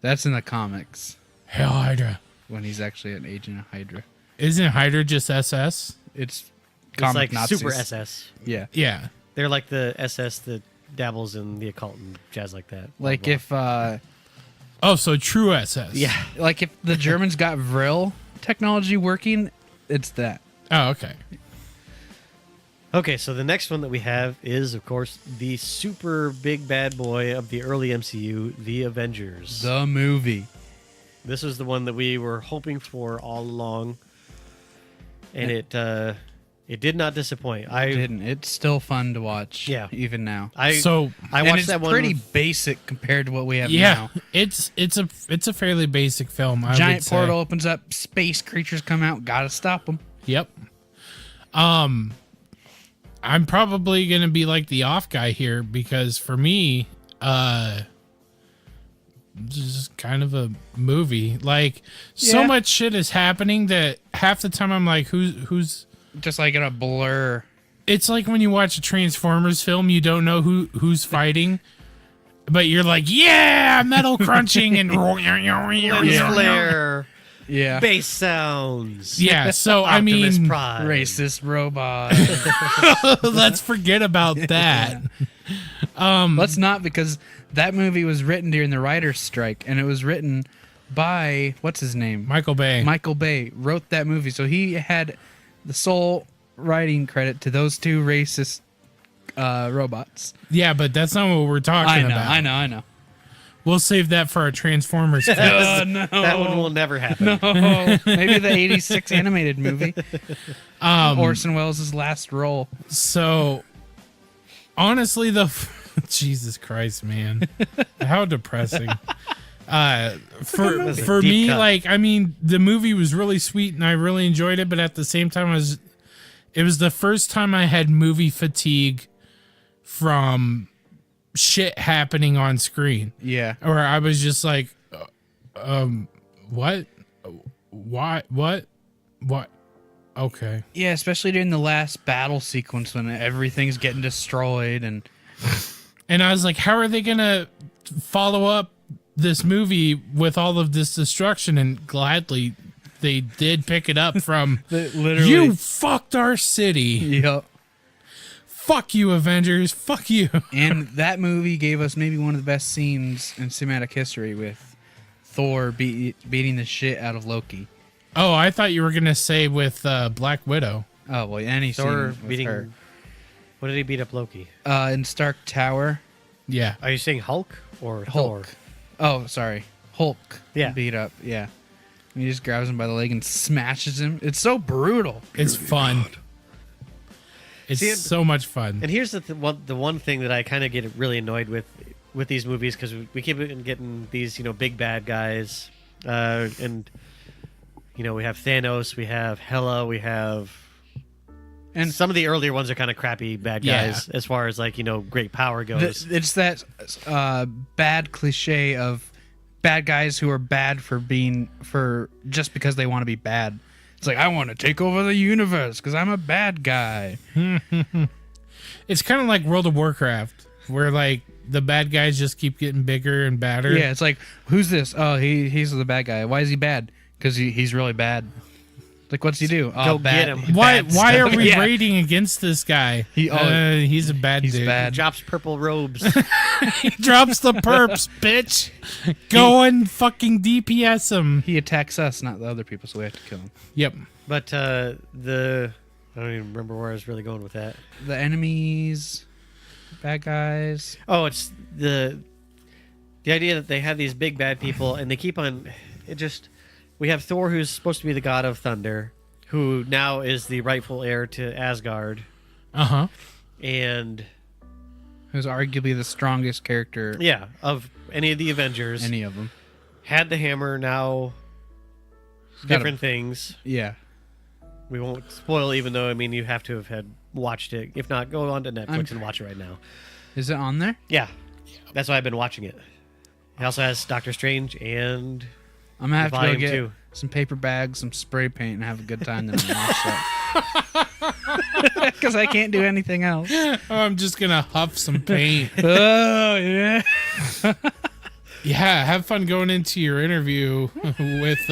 That's in the comics Hell Hydra. when he's actually an agent of Hydra. Isn't Hydra just SS? It's It's comic like Nazis. super SS. Yeah. Yeah. They're like the SS that dabbles in the occult and jazz like that. Blah, Like blah. if Oh, so true SS. Yeah. like if the Germans got Vril technology working, it's that. Oh, okay. Okay, so the next one that we have is, of course, the super big bad boy of the early MCU, the Avengers. The movie. This was the one that we were hoping for all along, and it It did not disappoint. I didn't. It's still fun to watch. Yeah. Even now. I So- I And watched it's that one. pretty basic compared to what we have Yeah, now. it's a fairly basic film. I Giant would say. portal opens up, space creatures come out, gotta stop them. Yep. I'm probably gonna be like the off guy here because for me, this is kind of a movie. Like so Yeah. much shit is happening that half the time I'm like, who's? Just like in a blur. It's like when you watch a Transformers film, you don't know who's fighting, but you're like, yeah, metal crunching and Lens flare, Yeah. bass sounds. yeah. So I Optimus mean, Prime. Racist robot. let's forget about that. Let's not, because that movie was written during the writer's strike, and it was written by, what's his name? Michael Bay. Michael Bay wrote that movie, so he had the sole writing credit to those two racist robots. Yeah, but that's not what we're talking about. I know. We'll save that for our Transformers film. Oh, no. That one will never happen. Oh, maybe the 86 animated movie. Orson Welles' last role. So, honestly, Jesus Christ, man, how depressing. For Deep me, cut. like, I mean, the movie was really sweet and I really enjoyed it, but at the same time, it was the first time I had movie fatigue from shit happening on screen. Yeah. Or I was just like, what? Why? What? Okay. Yeah, especially during the last battle sequence when everything's getting destroyed and And I was like, how are they going to follow up this movie with all of this destruction? And gladly, they did pick it up from, literally. you fucked our city. Yep. Fuck you, Avengers. Fuck you. And that movie gave us maybe one of the best scenes in cinematic history with Thor beating the shit out of Loki. Oh, I thought you were going to say with Black Widow. Oh, well, any Thor scene with beating. her. What did he beat up Loki? In Stark Tower, Yeah. Are you saying Hulk or Thor? Hulk. Oh, sorry. Hulk Yeah. beat up, yeah. And he just grabs him by the leg and smashes him. It's so brutal. It's fun. It's See, so much fun. And here's the one thing that I kind of get really annoyed with these movies, because we keep getting these big bad guys, and we have Thanos, we have Hela, we have. And Some of the earlier ones are kind of crappy bad Yeah. guys as far as great power goes. it's that bad cliche of bad guys who are bad for just because they want to be bad. It's like, I want to take over the universe because I'm a bad guy. It's kind of like World of Warcraft, where like the bad guys just keep getting bigger and badder. Yeah, it's like, who's this? Oh, he's the bad guy. Why is he bad? Because he's really bad. Like, what's he do? Oh, Go bad. get him. Why bad are stuff. we Yeah. raiding against this guy? He's a bad he's dude. bad. Drops purple robes. He drops the perps, bitch. Go and fucking DPS him. He attacks us, not the other people, so we have to kill him. Yep. But I don't even remember where I was really going with that. The enemies, bad guys. Oh, it's the idea that they have these big bad people and they keep on. We have Thor, who's supposed to be the god of thunder, who now is the rightful heir to Asgard, Uh-huh. and Who's arguably the strongest character. of any of the Avengers. Any of them. Had the hammer, now got different things. Yeah. We won't spoil, even though you have to have watched it. If not, go on to Netflix and watch it right now. Is it on there? Yeah, that's why I've been watching it. It also has Doctor Strange and I'm gonna have to go Volume get 2. some paper bags, some spray paint, and have a good time. Then I'm gonna watch that because I can't do anything else. Oh, I'm just gonna huff some paint. Oh yeah. Yeah, have fun going into your interview with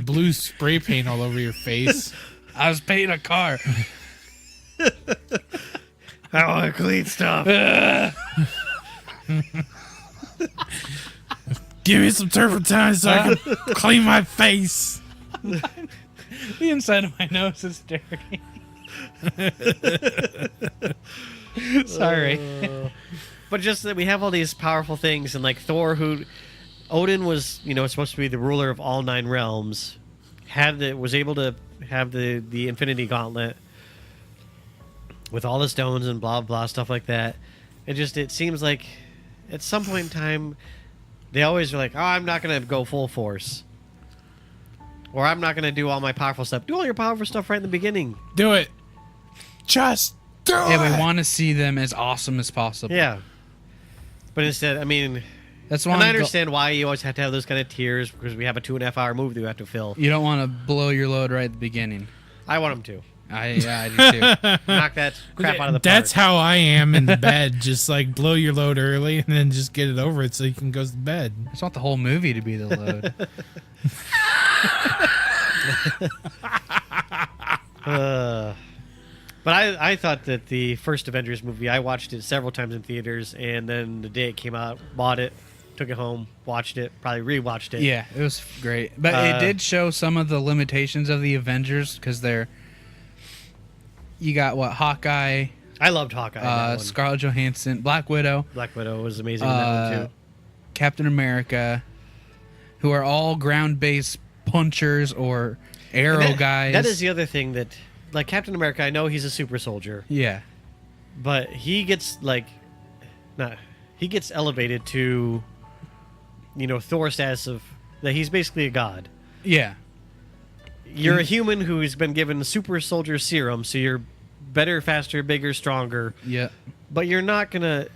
blue spray paint all over your face. I was painting a car. I want to clean stuff. Give me some turpentine so I can clean my face. The inside of my nose is dirty. Sorry. But just that we have all these powerful things, and like Thor, who Odin was, supposed to be the ruler of all 9 realms, was able to have the Infinity Gauntlet with all the stones and blah blah stuff like that. It seems like at some point in time they always are like, oh, I'm not gonna go full force, or I'm not gonna do all my powerful stuff. Do all your powerful stuff right in the beginning. Do it. Just do it. Yeah, we want to see them as awesome as possible. Yeah. But instead, I mean, That's why and I understand why you always have to have those kind of tiers, because we have a 2.5 hour movie that we have to fill. You don't want to blow your load right at the beginning. I want them to. I do too. Knock that crap out of the park. That's how I am in the bed. Just like blow your load early and then just get it over it so you can go to bed. I just want the whole movie to be the load. But I thought that the first Avengers movie, I watched it several times in theaters, and then the day it came out, bought it, took it home, watched it, probably rewatched it. Yeah, it was great. But it did show some of the limitations of the Avengers, because you got Hawkeye, I loved Hawkeye. in that one. Scarlett Johansson, Black Widow, Black Widow was amazing in that one too. Captain America, who are all ground-based punchers or arrow guys. That is the other thing that, like Captain America, I know he's a super soldier, Yeah. but he gets elevated to, Thor status of that he's basically a god. Yeah. You're a human who's been given the super soldier serum, so you're better, faster, bigger, stronger. Yeah. But you're not gonna.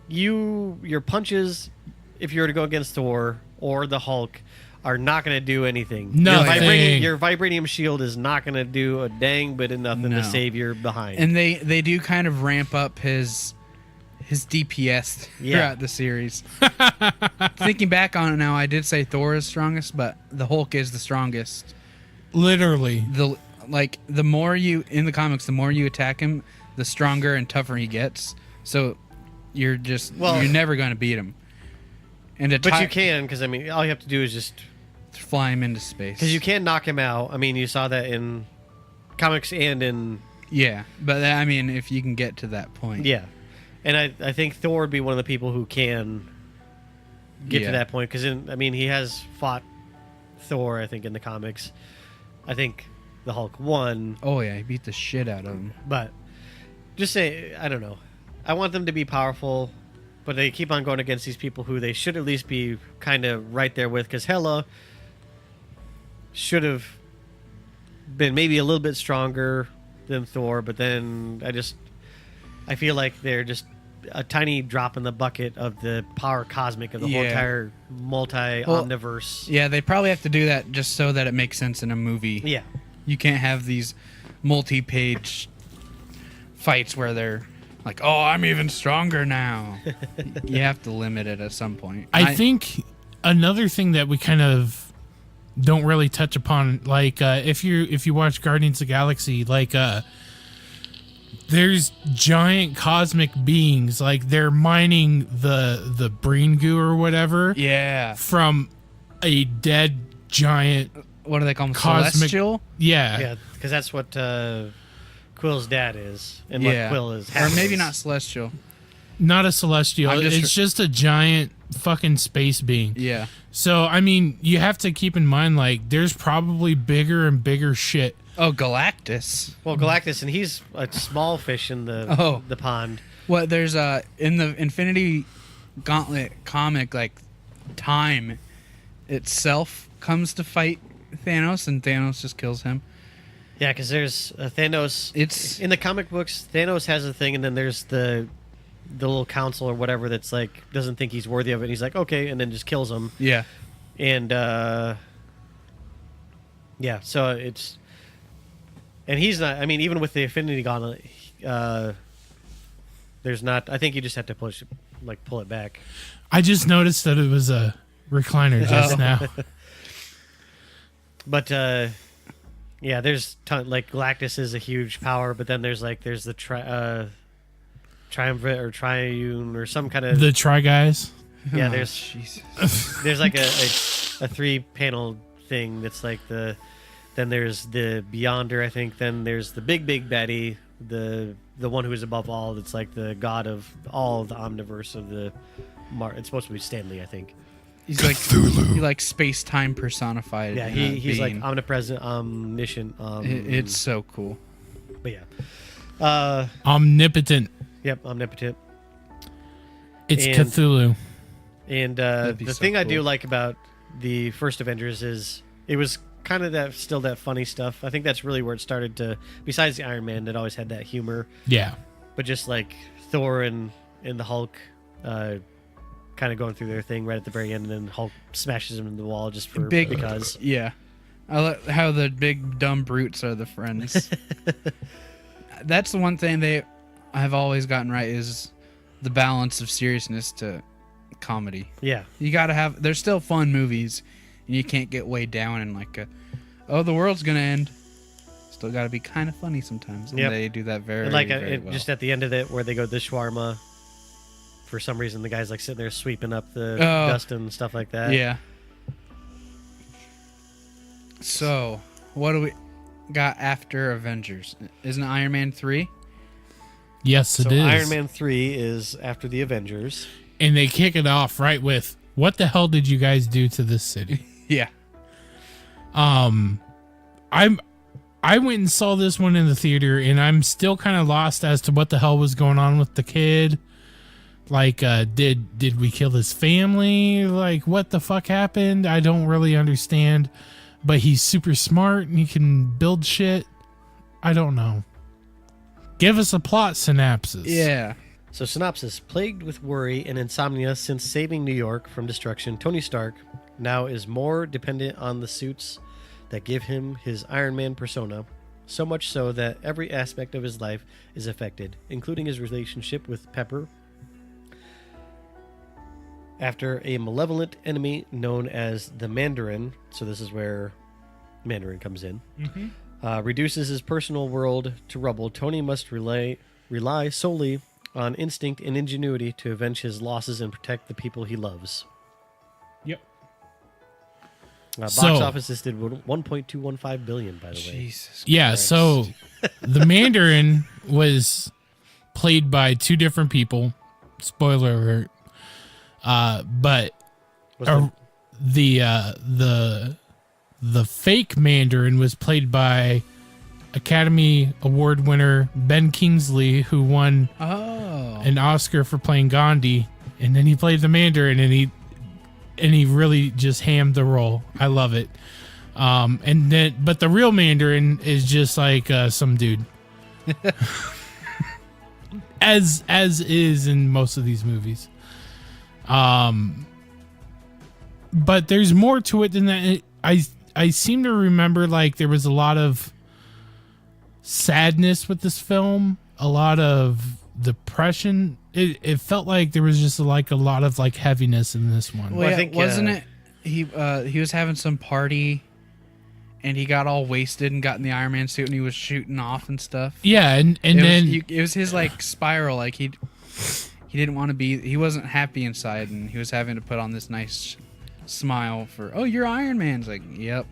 Your punches, if you were to go against Thor or the Hulk, are not gonna do anything. Nothing. Your vibranium shield is not gonna do a dang bit of nothing to save your behind. And they do kind of ramp up his DPS throughout the series. Thinking back on it now, I did say Thor is strongest, but the Hulk is the strongest. Literally. The more you in the comics, the more you attack him, the stronger and tougher he gets. So you're never going to beat him. But you can, because all you have to do is just fly him into space. Because you can knock him out. You saw that in comics and in but if you can get to that point, and I think Thor would be one of the people who can get to that point, because he has fought Thor. I think in the comics, I think the Hulk won. Oh yeah, he beat the shit out of him. But just say, I don't know. I want them to be powerful, but they keep on going against these people who they should at least be kind of right there with, because Hela should have been maybe a little bit stronger than Thor, but then I feel like they're just a tiny drop in the bucket of the power cosmic of the whole entire multi-omniverse. Yeah, they probably have to do that just so that it makes sense in a movie. Yeah. You can't have these multi-page fights where they're like, oh, I'm even stronger now. You have to limit it at some point. I think another thing that we kind of don't really touch upon, like if you watch Guardians of the Galaxy, like there's giant cosmic beings, like they're mining the brain goo or whatever. Yeah. From a dead giant. What do they call them? Cosmic, Celestial? Yeah. Yeah, because that's what Quill's dad is, and what Quill is. Or maybe not Celestial. Not a celestial. It's just a giant fucking space being. Yeah. So, you have to keep in mind, like, there's probably bigger and bigger shit. Oh, Galactus. Well, Galactus, and he's a small fish in the pond. Well, there's in the Infinity Gauntlet comic, like, Time itself comes to fight Thanos, and Thanos just kills him. Yeah, because there's Thanos. It's in the comic books. Thanos has a thing, and then there's the little council or whatever that's like doesn't think he's worthy of it. And he's like, okay, and then just kills him. Yeah, and so it's, and he's not. Even with the Infinity Gauntlet, there's not. I think you just have to pull it back. I just noticed that it was a recliner just now. But there's like Galactus is a huge power, but then there's the triumvirate or triune or some kind of the Tri Guys. Yeah, Oh, there's Jesus. there's like a 3-panel thing that's like then there's the Beyonder, I think. Then there's the big baddie, the one who is above all. That's like the god of all the omniverse of the. It's supposed to be Stanley, I think. He's like Cthulhu. he like space time personified. Yeah, in he's like being. omnipresent, omniscient. It's so cool. But yeah. Omnipotent. Yep, omnipotent. It's And- Cthulhu. And That'd be the so thing I do cool. like about the first Avengers is it was kind of that funny stuff. I think that's really where it started to. Besides the Iron Man, that always had that humor, Yeah. but just like Thor and the Hulk, kind of going through their thing right at the very end, and then Hulk smashes him into the wall just for because. Yeah, I like how the big dumb brutes are the friends. That's the one thing I've always gotten right is the balance of seriousness to comedy. Yeah, You gotta have. There's still fun movies, and you can't get weighed down in like the world's gonna end. Still gotta be kind of funny sometimes, and Yep. they do that very, and like very well. just at the end of it, where they go to the shawarma. For some reason, the guy's like sitting there sweeping up the dust and stuff like that. Yeah. So, what do we got after Avengers? Isn't it Iron Man 3? Yes, So it is. Iron Man 3 is after the Avengers. And they kick it off right with, "What the hell did you guys do to this city?" Yeah. I went and saw this one in the theater, and I'm still kind of lost as to what the hell was going on with the kid. Like, did we kill his family? Like, what the fuck happened? I don't really understand. But he's super smart and he can build shit. I don't know. Give us a plot synopsis. Yeah. So, synopsis: plagued with worry and insomnia since saving New York from destruction, Tony Stark now is more dependent on the suits that give him his Iron Man persona, so much so that every aspect of his life is affected, including his relationship with Pepper. After a malevolent enemy known as the Mandarin, so this is where Mandarin comes in, reduces his personal world to rubble, Tony must rely solely on instinct and ingenuity to avenge his losses and protect the people he loves. Yep. Box So- office this did 1.215 billion, by the way. Jesus. Yeah, Christ. so the Mandarin was played by two different people. Spoiler alert. But Was the- the fake Mandarin was played by Academy Award winner Ben Kingsley, who won Oh. an Oscar for playing Gandhi, and then he played the Mandarin, and he really just hammed the role. I love it. But the real Mandarin is just like some dude, as is in most of these movies. But there's more to it than that. I seem to remember like there was a lot of sadness with this film, a lot of depression. It felt like there was just like a lot of like heaviness in this one. Well, I yeah, think, wasn't it? He was having some party, and he got all wasted and got in the Iron Man suit, and he was shooting off and stuff. Yeah, and It was his like spiral. Like he didn't want to be. He wasn't happy inside, and he was having to put on this nice smile for. Oh, you're Iron Man. It's like, yep,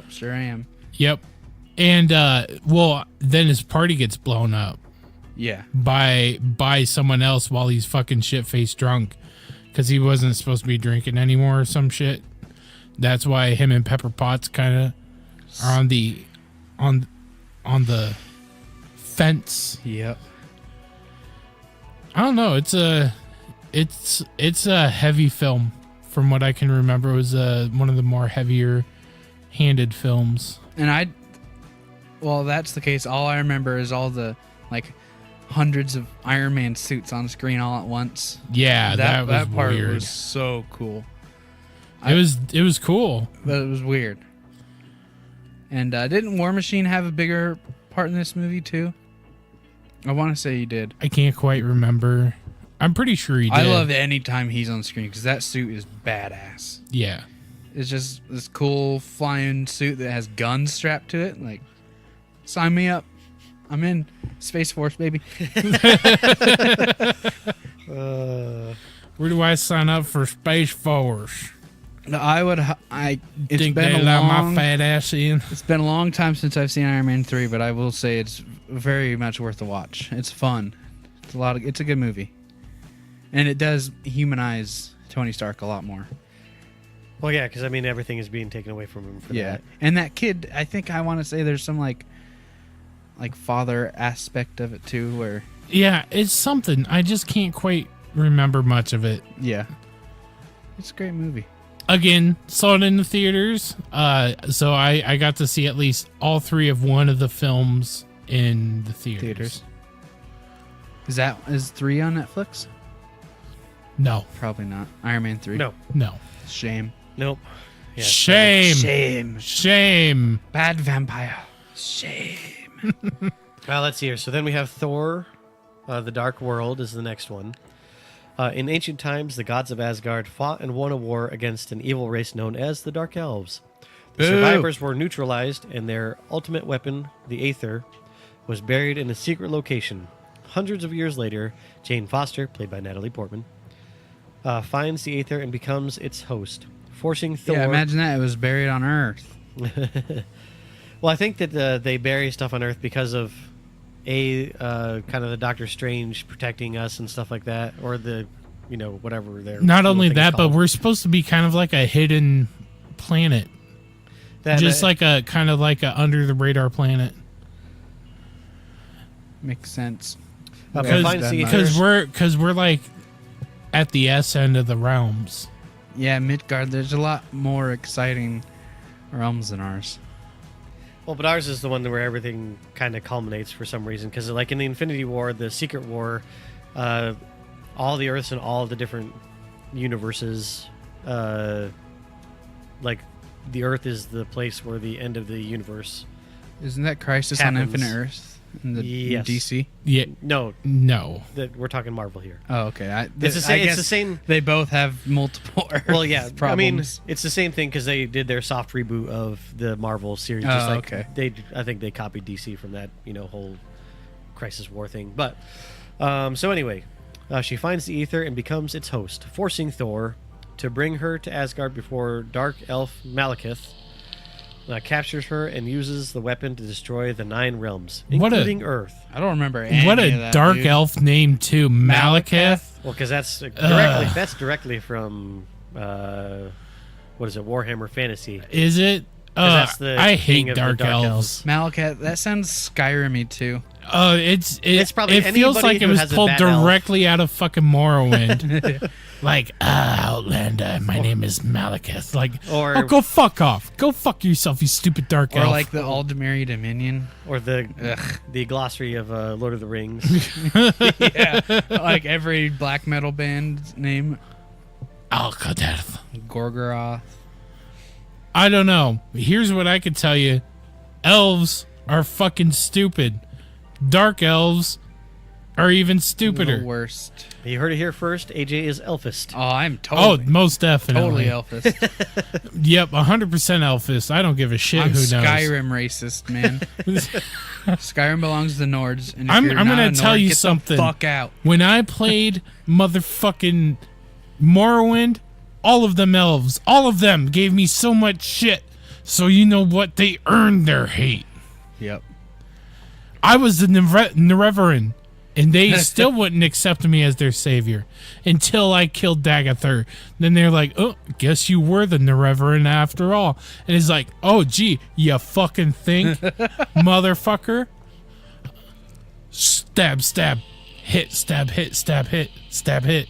sure am. yep. And then his party gets blown up Yeah. by someone else while he's fucking shit faced drunk because he wasn't supposed to be drinking anymore or some shit. That's why him and Pepper Potts kind of are on the fence. Yep. I don't know. It's a heavy film from what I can remember. It was one of the more heavier handed films. And well, that's the case. All I remember is all the like hundreds of Iron Man suits on screen all at once. Yeah, that was part weird. was so cool. It was cool. But it was weird. And didn't War Machine have a bigger part in this movie too? I want to say he did. I can't quite remember. I'm pretty sure he did. I love any time he's on screen because that suit is badass. Yeah. It's just this cool flying suit that has guns strapped to it. Like, sign me up. I'm in Space Force, baby. Where do I sign up for Space Force? It's Think been they a allow long. my fat ass in? It's been a long time since I've seen Iron Man 3, but I will say it's very much worth the watch. It's fun. It's a good movie. And it does humanize Tony Stark a lot more. Well, yeah, because I mean everything is being taken away from him for that. And that kid, I think I want to say there's some like father aspect of it too, where Yeah, it's something. I just can't quite remember much of it. yeah, it's a great movie. Again, saw it in the theaters. So I got to see at least all 3 of one of the films in the theaters. Is 3 on Netflix? No. Probably not. Iron Man 3. No. Shame. Nope. Yeah, Shame. Bad vampire. Shame. Well, let's see here. So then we have Thor, the Dark World is the next one. In ancient times, the gods of Asgard fought and won a war against an evil race known as the Dark Elves. The survivors were neutralized, and their ultimate weapon, the Aether, was buried in a secret location. Hundreds of years later, Jane Foster, played by Natalie Portman, finds the Aether and becomes its host, forcing Thor... Yeah, imagine that. It was buried on Earth. Well, I think that they bury stuff on Earth because of kind of the Doctor Strange protecting us and stuff like that, or the, whatever they're. Not only that, but we're supposed to be kind of like a hidden planet, just like a kind of like a under the radar planet. Makes sense. Because we're like at the S end of the realms. Yeah, Midgard. There's a lot more exciting realms than ours. Well, but ours is the one where everything kind of culminates for some reason. Because, like in the Infinity War, the Secret War, all the Earths and all of the different universes, like the Earth is the place where the end of the universe. Isn't that Crisis happens. on Infinite Earth in the Yes. DC? Yeah. No. We're talking Marvel here. Oh, okay. It's the same. It's the same. They both have multiple Earths. Well, yeah. Problems. I mean, it's the same thing because they did their soft reboot of the Marvel series. Just like okay. I think they copied DC from that, whole Crisis War thing. But so anyway, she finds the Aether and becomes its host, forcing Thor to bring her to Asgard before Dark Elf Malekith captures her and uses the weapon to destroy the 9 realms, including Earth. I don't remember any What of a that, dark dude. elf name too, Malekith. Well, because that's directly from what is it, Warhammer Fantasy? Is it? That's the I king hate of the dark Dark elves. Malekith. That sounds Skyrim-y too. It's probably it feels anybody like it who was has a pulled bad elf. directly out of fucking Morrowind. Like, Outlander, my name is Malekith. Like, Or- go fuck off. Go fuck yourself, you stupid dark Or elf. like the Aldemiri Dominion. Or the glossary of Lord of the Rings. Yeah, like every black metal band's name. Alcadarth. Gorgoroth. I don't know. Here's what I could tell you. Elves are fucking stupid. Dark elves are even stupider. The worst. You heard it here first. AJ is Elfist. Oh, I'm totally. Oh, most definitely. Totally Elfist. Yep, 100% Elfist. I don't give a shit I'm who knows. Skyrim racist, man. Skyrim belongs to the Nords. And if I'm you're gonna not a tell Nord, you get something. The fuck out. When I played motherfucking Morrowind, all of them elves, all of them gave me so much shit. So you know what? They earned their hate. Yep. I was the Nerevarin, and they still wouldn't accept me as their savior until I killed Dagathur. Then they're like, oh, guess you were the Nerevarin after all. And it's like, oh, gee, you fucking think, motherfucker? Stab, stab, hit, stab, hit, stab, hit, stab, hit.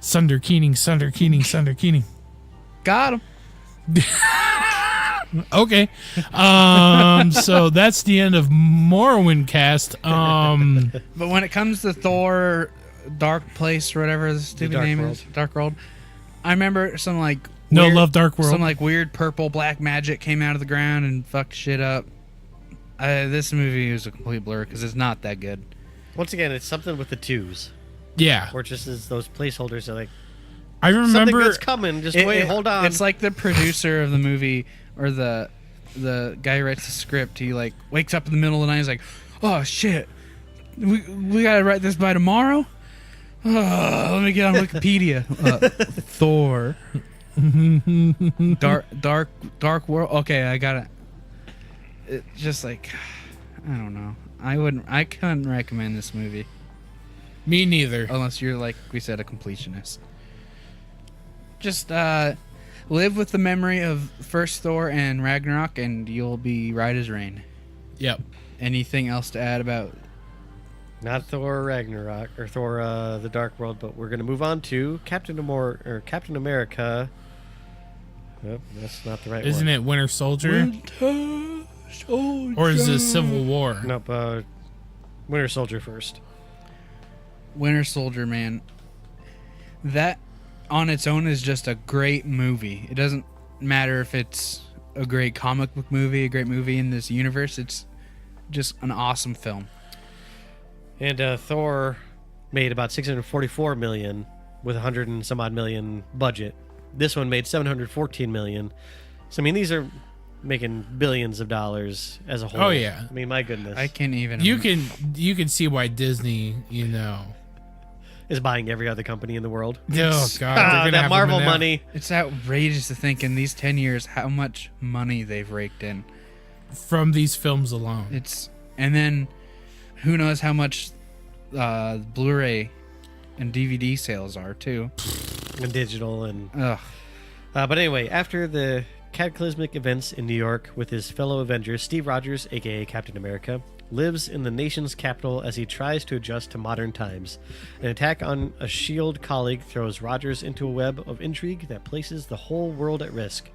Sunder Keening, Sunder Keening, Sunder Keening. Got him. Okay. So that's the end of Morrowind cast. But when it comes to Thor, Dark Place or whatever the stupid Dark name World. is, Dark World, I remember some like No Love Dark World. Some like weird purple black magic came out of the ground and fucked shit up. This movie is a complete blur because it's not that good. Once again, it's something with the twos. Yeah. Or just as those placeholders are like, I something remember that's coming. Just wait, hold on. It's like the producer of the movie or the guy who writes the script. He like wakes up in the middle of the night. He's like, "Oh shit, we gotta write this by tomorrow." Let me get on Wikipedia. Thor, dark world. Okay, I got it. It's just like I don't know. I couldn't recommend this movie me neither. unless you're like we said a completionist. Just live with the memory of first Thor and Ragnarok, and you'll be right as rain. Yep. Anything else to add about? Not Thor Ragnarok or Thor the Dark World, but we're going to move on to Captain America. Nope, that's not the right one. Isn't it Winter Soldier? Or is it Civil War? Nope, Winter Soldier first. Winter Soldier, man. That on its own is just a great movie. It doesn't matter if it's a great comic book movie, a great movie in this universe. It's just an awesome film. And Thor made about $644 million with 100 and some odd million budget. This one made $714 million. So I mean, these are making billions of dollars as a whole. Oh yeah. I mean, my goodness. I can't even. You can see why Disney, is buying every other company in the world. Oh God, they're gonna that have Marvel them in there. money. It's outrageous to think in these 10 years how much money they've raked in. From these films alone. And then who knows how much Blu-ray and DVD sales are too. And digital and Ugh. but anyway, after the cataclysmic events in New York with his fellow Avengers, Steve Rogers, aka Captain America, lives in the nation's capital as he tries to adjust to modern times. An attack on a S.H.I.E.L.D. colleague throws Rogers into a web of intrigue that places the whole world at risk.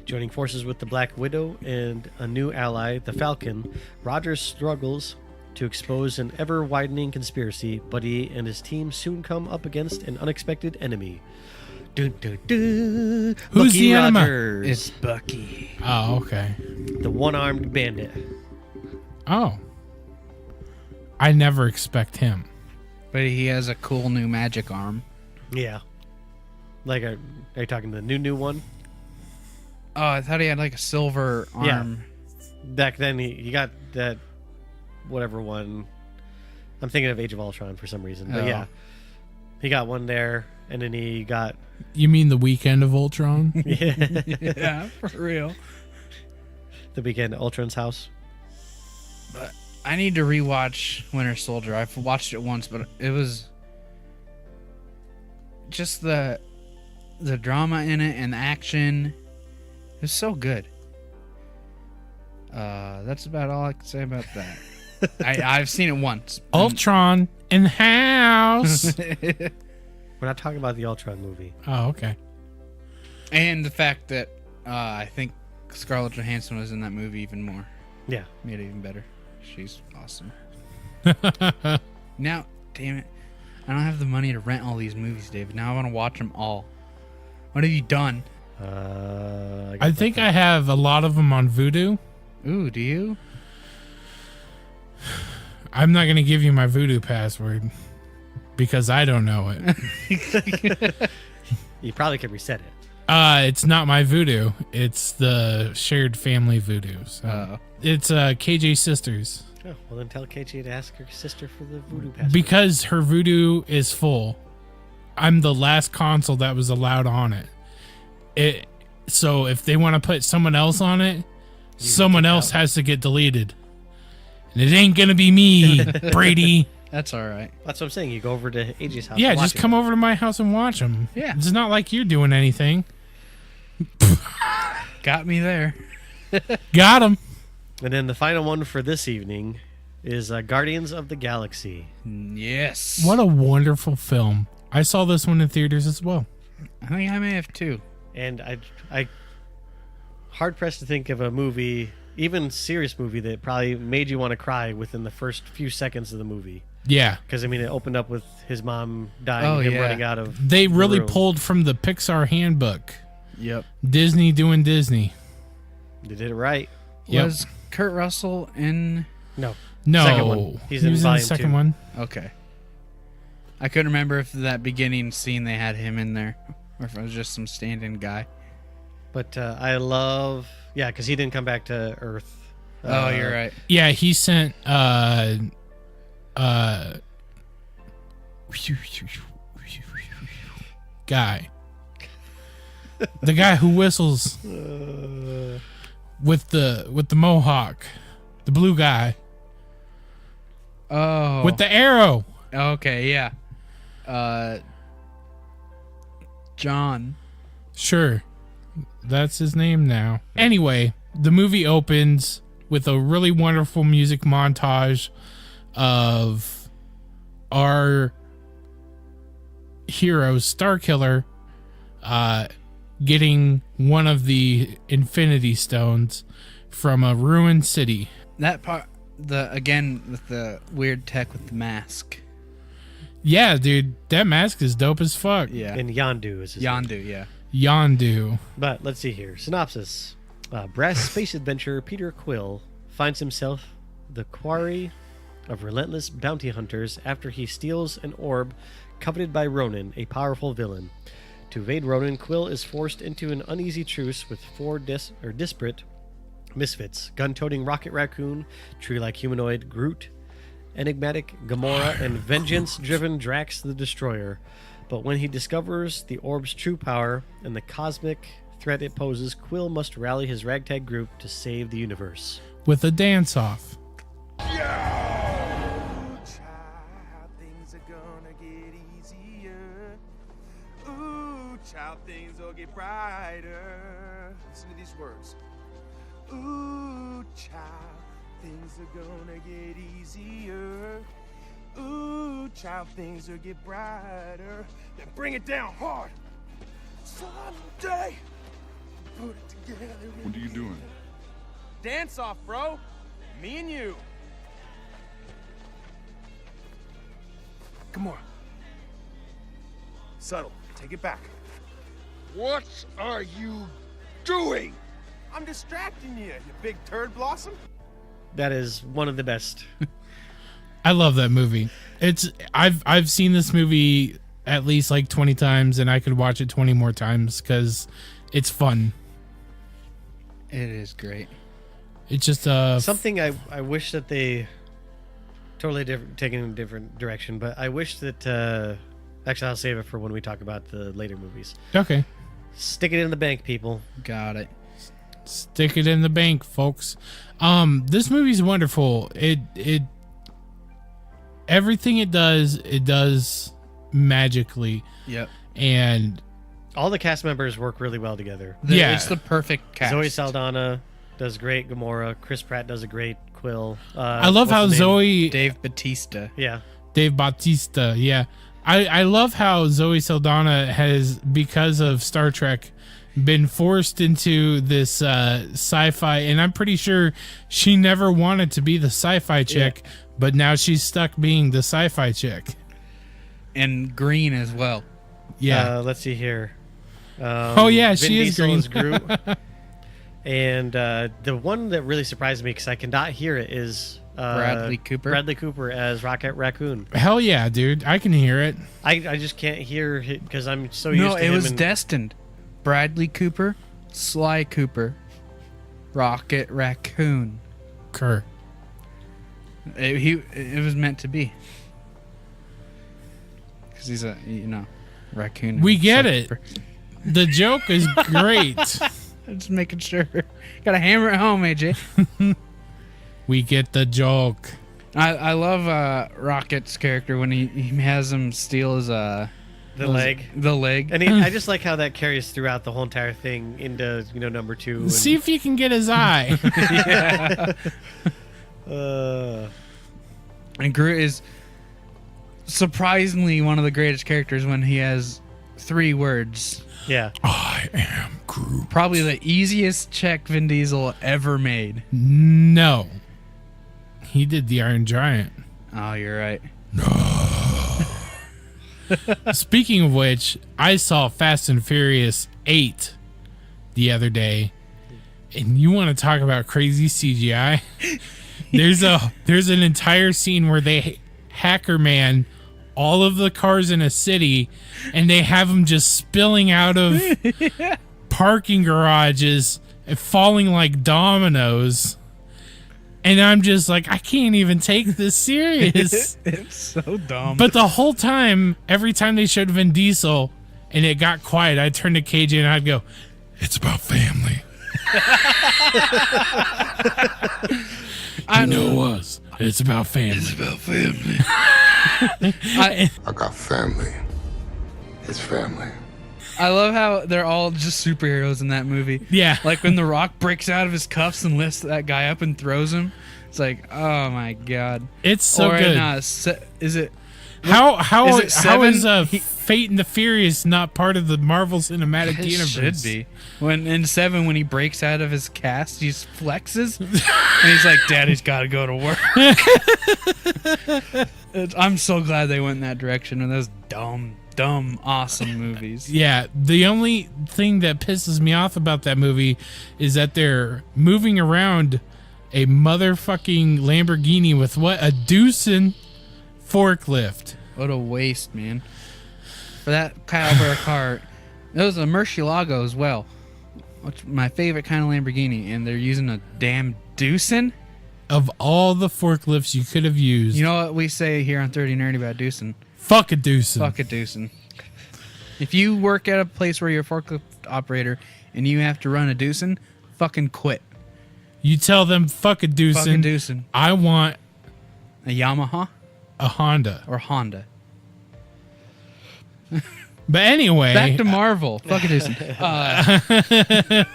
Joining forces with the Black Widow and a new ally, the Falcon, Rogers struggles to expose an ever-widening conspiracy, but he and his team soon come up against an unexpected enemy. Dun, dun, dun. Who's Bucky the enemy? Rogers, It's Bucky. Oh, okay. the one-armed bandit. Oh. I never expect him. But he has a cool new magic arm. Yeah. Like, are you talking the new one? Oh, I thought he had like a silver Yeah. arm. Back then, he got that whatever one. I'm thinking of Age of Ultron for some reason. But Oh. yeah, he got one there, and then he got You mean the Weekend of Ultron? Yeah, for real. the weekend at Ultron's house. But I need to rewatch Winter Soldier. I've watched it once, but it was just the drama in it and the action. It was so good. That's about all I can say about that. I've seen it once. Ultron in the house. We're not talking about the Ultron movie. Oh, okay. And the fact that I think Scarlett Johansson was in that movie even more. Yeah. Made it even better. She's awesome. Now, damn it. I don't have the money to rent all these movies, David. Now I want to watch them all. What have you done? I think I have a lot of them on Vudu. Ooh, do you? I'm not going to give you my Vudu password because I don't know it. You probably can reset it. It's not my Vudu. It's the shared family Vudu. So it's KJ Sisters. Oh, well, then tell KJ to ask her sister for the voodoo password. Because her Vudu is full. I'm the last console that was allowed on it. So if they want to put someone else on it, someone else has to get deleted. And it ain't going to be me, Brady. That's all right. That's what I'm saying. You go over to AJ's house. Yeah, and watch just it. come over to my house and watch them. Yeah. It's not like you're doing anything. Got me there. Got him. And then the final one for this evening is Guardians of the Galaxy. Yes. What a wonderful film. I saw this one in theaters as well. I think I may have too. And I hard pressed to think of a movie, even serious movie, that probably made you want to cry within the first few seconds of the movie. Yeah. Because I mean, it opened up with his mom dying, Oh, and him yeah. running out of. They the really room. pulled from the Pixar handbook. Yep. Disney doing Disney. They did it right. Yep. Was Kurt Russell in? No, No. Second one. He's He in was in the volume second 2. one. Okay. I couldn't remember if that beginning scene they had him in there, or if it was just some stand-in guy. but I love, because he didn't come back to Earth. Oh, you're right. Yeah, he sent guy. The guy who whistles with the mohawk. The blue guy. Oh. With the arrow. Okay, yeah. John. Sure. That's his name now. Anyway, the movie opens with a really wonderful music montage of our hero, Starkiller, getting one of the Infinity Stones from a ruined city. That part, again with the weird tech with the mask. Yeah, dude, that mask is dope as fuck. Yeah. And Yondu is his name. Yondu, yeah. Yondu. But let's see here. Synopsis. Brass space adventurer Peter Quill finds himself the quarry of relentless bounty hunters after he steals an orb coveted by Ronan, a powerful villain. To evade Ronan, Quill is forced into an uneasy truce with four disparate misfits: gun-toting Rocket Raccoon, tree-like humanoid Groot, enigmatic Gamora, and vengeance-driven Drax the Destroyer. But when he discovers the orb's true power and the cosmic threat it poses, Quill must rally his ragtag group to save the universe. With a dance-off. Things are gonna get easier. Ooh, child, things will get brighter. Listen to these words. Ooh, child, things are gonna get easier. Ooh, child, things will get brighter. Then bring it down hard. Someday, put it together. What are you doing? Dance off, bro. Me and you. Come on. Subtle. Take it back. What are you doing? I'm distracting you, you big turd blossom. That is one of the best. I love that movie. I've seen this movie at least like 20 times, and I could watch it 20 more times because it's fun. It is great. It's just Something I wish that they totally taken a different direction, but I wish that actually I'll save it for when we talk about the later movies. Okay. Stick it in the bank, people. Got it. Stick it in the bank, folks. This movie's wonderful. It everything it does magically. Yep. And All the cast members work really well together. Yeah. It's the perfect cast. Zoe Saldana does great Gamora. Chris Pratt does a great Quill. I love what's how his name? Zoe Dave Bautista. Yeah. Dave Bautista, yeah. I love how Zoe Saldana has, because of Star Trek, been forced into this sci-fi, and I'm pretty sure she never wanted to be the sci-fi chick, but now she's stuck being the sci-fi chick. And green as well. Yeah. Let's see here. Oh, yeah, Vin she is Diesel green. is Groot. And the one that really surprised me, because I cannot hear it, is Bradley Cooper. Bradley Cooper as Rocket Raccoon. Hell yeah, dude. I can hear it. I just can't hear it because I'm so used No, to it him. was and- destined. Bradley Cooper, Sly Cooper, Rocket Raccoon. Kerr. It was meant to be. Because he's a, raccoon. We and get Sly it. Cooper. The joke is great. Just making sure. Gotta hammer it home, AJ. We get the joke. I love Rocket's character when he has him steal his the leg. The leg. And I just like how that carries throughout the whole entire thing into number 2. And, See if you can get his eye. And Groot is surprisingly one of the greatest characters when he has 3 words. yeah. I am Groot. Probably the easiest check Vin Diesel ever made. No. He did the Iron Giant. Oh, you're right. Speaking of which, I saw Fast and Furious 8 the other day. And you want to talk about crazy CGI? There's an entire scene where they hacker man all of the cars in a city, and they have them just spilling out of parking garages and falling like dominoes. And I'm just like, I can't even take this serious. It's so dumb. But the whole time, every time they showed Vin Diesel and it got quiet, I'd turn to KJ and I'd go, it's about family. You know us. It's about family. It's about family. I got family. It's family. I love how they're all just superheroes in that movie. Yeah. Like when The Rock breaks out of his cuffs and lifts that guy up and throws him. It's like, oh my god. It's so or good. Is it How it seven? is Fate and the Furious not part of the Marvel Cinematic It Universe? should be. When in 7, when he breaks out of his cast, he just flexes, and he's like, "Daddy's got to go to work." I'm so glad they went in that direction with those dumb, awesome movies. Yeah, the only thing that pisses me off about that movie is that they're moving around a motherfucking Lamborghini with what? A Doosan forklift. What a waste, man! For that caliber of car, it was a Murcielago as well. Which my favorite kind of Lamborghini, and they're using a damn Doosan. Of all the forklifts you could have used, You know what we say here on 30 Nerdy about Doosan? fuck a Doosan. Fuck a Doosan. If you work at a place where you're a forklift operator and you have to run a Doosan, fucking quit. You tell them fuck a Doosan. Fucking Doosan. I want A Yamaha a Honda. or Honda. But anyway, Back to Marvel. Fuck a Doosan.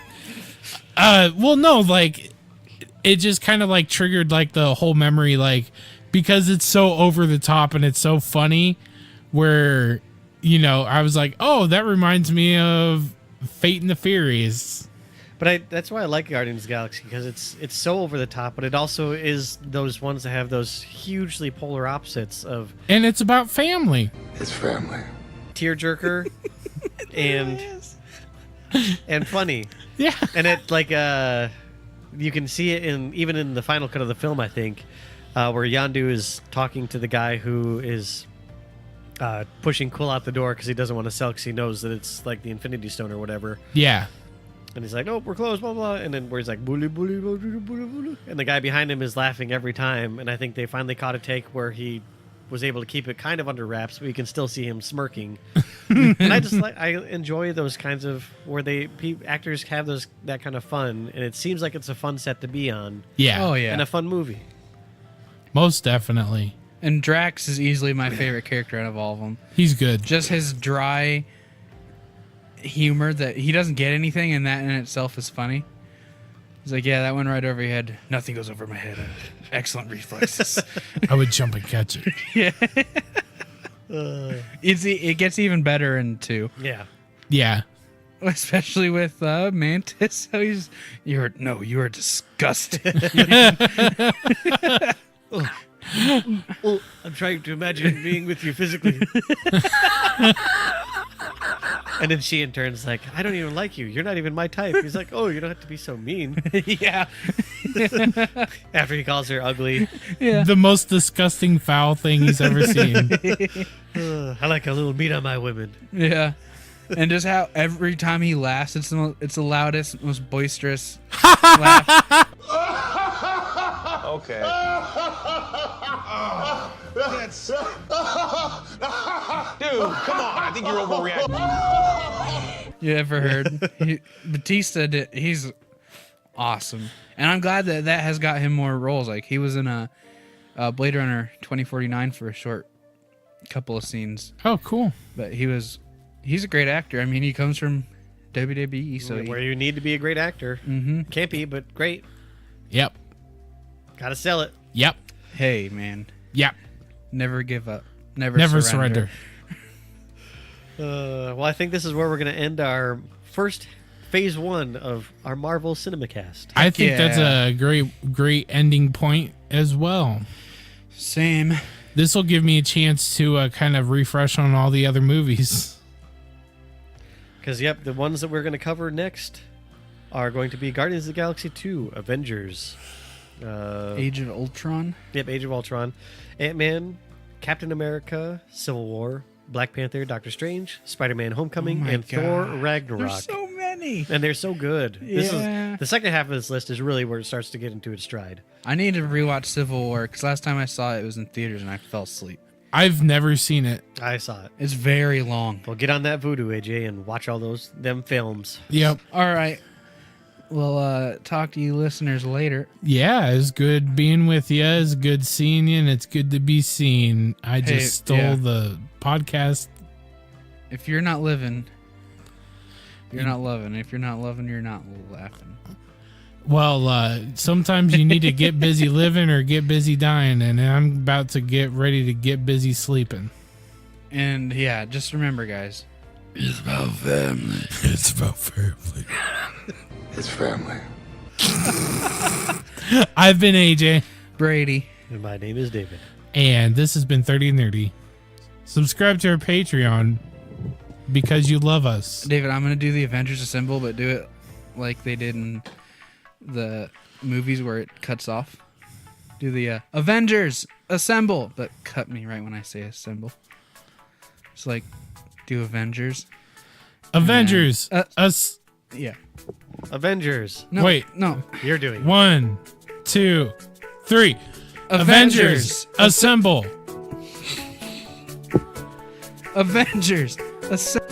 well, no, like it just kind of like triggered like the whole memory, like because it's so over the top and it's so funny. Where I was like, oh, that reminds me of Fate and the Furious. But that's why I like Guardians of the Galaxy, because it's so over the top, but it also is those ones that have those hugely polar opposites of And it's about family. It's family. tearjerker and funny. Yeah. And it like you can see it even in the final cut of the film, I think, where Yondu is talking to the guy who is pushing Quill out the door because he doesn't want to sell because he knows that it's like the Infinity Stone or whatever. Yeah. And he's like, "Nope, we're closed, blah blah." And then where he's like, "Bully, bully, bully, bully, bully," and the guy behind him is laughing every time. And I think they finally caught a take where he was able to keep it kind of under wraps, but you can still see him smirking. And I enjoy those kinds of where actors have that kind of fun, and it seems like it's a fun set to be on. Yeah. Oh, yeah. And a fun movie. Most definitely. And Drax is easily my favorite character out of all of them. He's good. Just his dry humor that he doesn't get anything, and that in itself is funny. He's like, yeah, that went right over your head. Nothing goes over my head. Excellent reflexes. I would jump and catch it. It gets even in in 2. Yeah. Yeah. Especially with Mantis. How you are disgusting. Well, I'm trying to imagine being with you physically. And then she in turn's like, I don't even like you. You're not even my type. He's like, oh, you don't have to be so mean. Yeah. After he calls her ugly. Yeah. The most disgusting foul thing he's ever seen. I like a little meat on my women. Yeah. And just how every time he laughs, it's the loudest, most boisterous laugh. Okay. That's... Dude, come on. I think you're overreacting. You ever heard? Batista he's awesome. And I'm glad that has got him more roles. Like, he was in a Blade Runner 2049 for a short couple of scenes. Oh, cool. But he's a great actor. I mean, he comes from WWE, so Where you need to be a great actor. Mm-hmm. Can't be, but great. Yep. Gotta sell it. Yep. Hey, man. Yep. Never give up. Never surrender. Well, I think this is where we're going to end our first phase 1 of our Marvel CinemaCast. I think yeah. that's a great ending point as well. Same. This will give me a chance to kind of refresh on all the other movies. Because, yep, the ones that we're going to cover next are going to be Guardians of the Galaxy 2, Avengers, Age of Ultron. Yep, Age of Ultron, Ant-Man, Captain America, Civil War, Black Panther, Doctor Strange, Spider-Man Homecoming, Oh my and Thor God. Ragnarok. There's so many. And they're so good. Yeah. The second half of this list is really where it starts to get into its stride. I need to rewatch Civil War because last time I saw it, it was in theaters and I fell asleep. I've never seen it. I saw it. It's very long. Well, get on that voodoo, AJ, and watch all them films. Yep. All right. We'll talk to you listeners later. Yeah, it's good being with you. It's good seeing you, and it's good to be seen. I just stole yeah. the podcast. If you're not living, You're not loving. If you're not loving, you're not laughing. Well, sometimes you need to get busy living or get busy dying, and I'm about to get ready to get busy sleeping. And yeah, just remember, guys. It's about family. It's about family. It's family. I've been AJ. Brady. And my name is David. And this has been 30 and Nerdy. Subscribe to our Patreon because you love us. David, I'm going to do the Avengers Assemble, but do it like they did in the movies where it cuts off. Do the Avengers Assemble, but cut me right when I say assemble. It's like, do Avengers. Avengers. Us. Yeah. Avengers. No, Wait. No. You're doing it. 1, 2, 3. Avengers. Assemble. Avengers Assemble.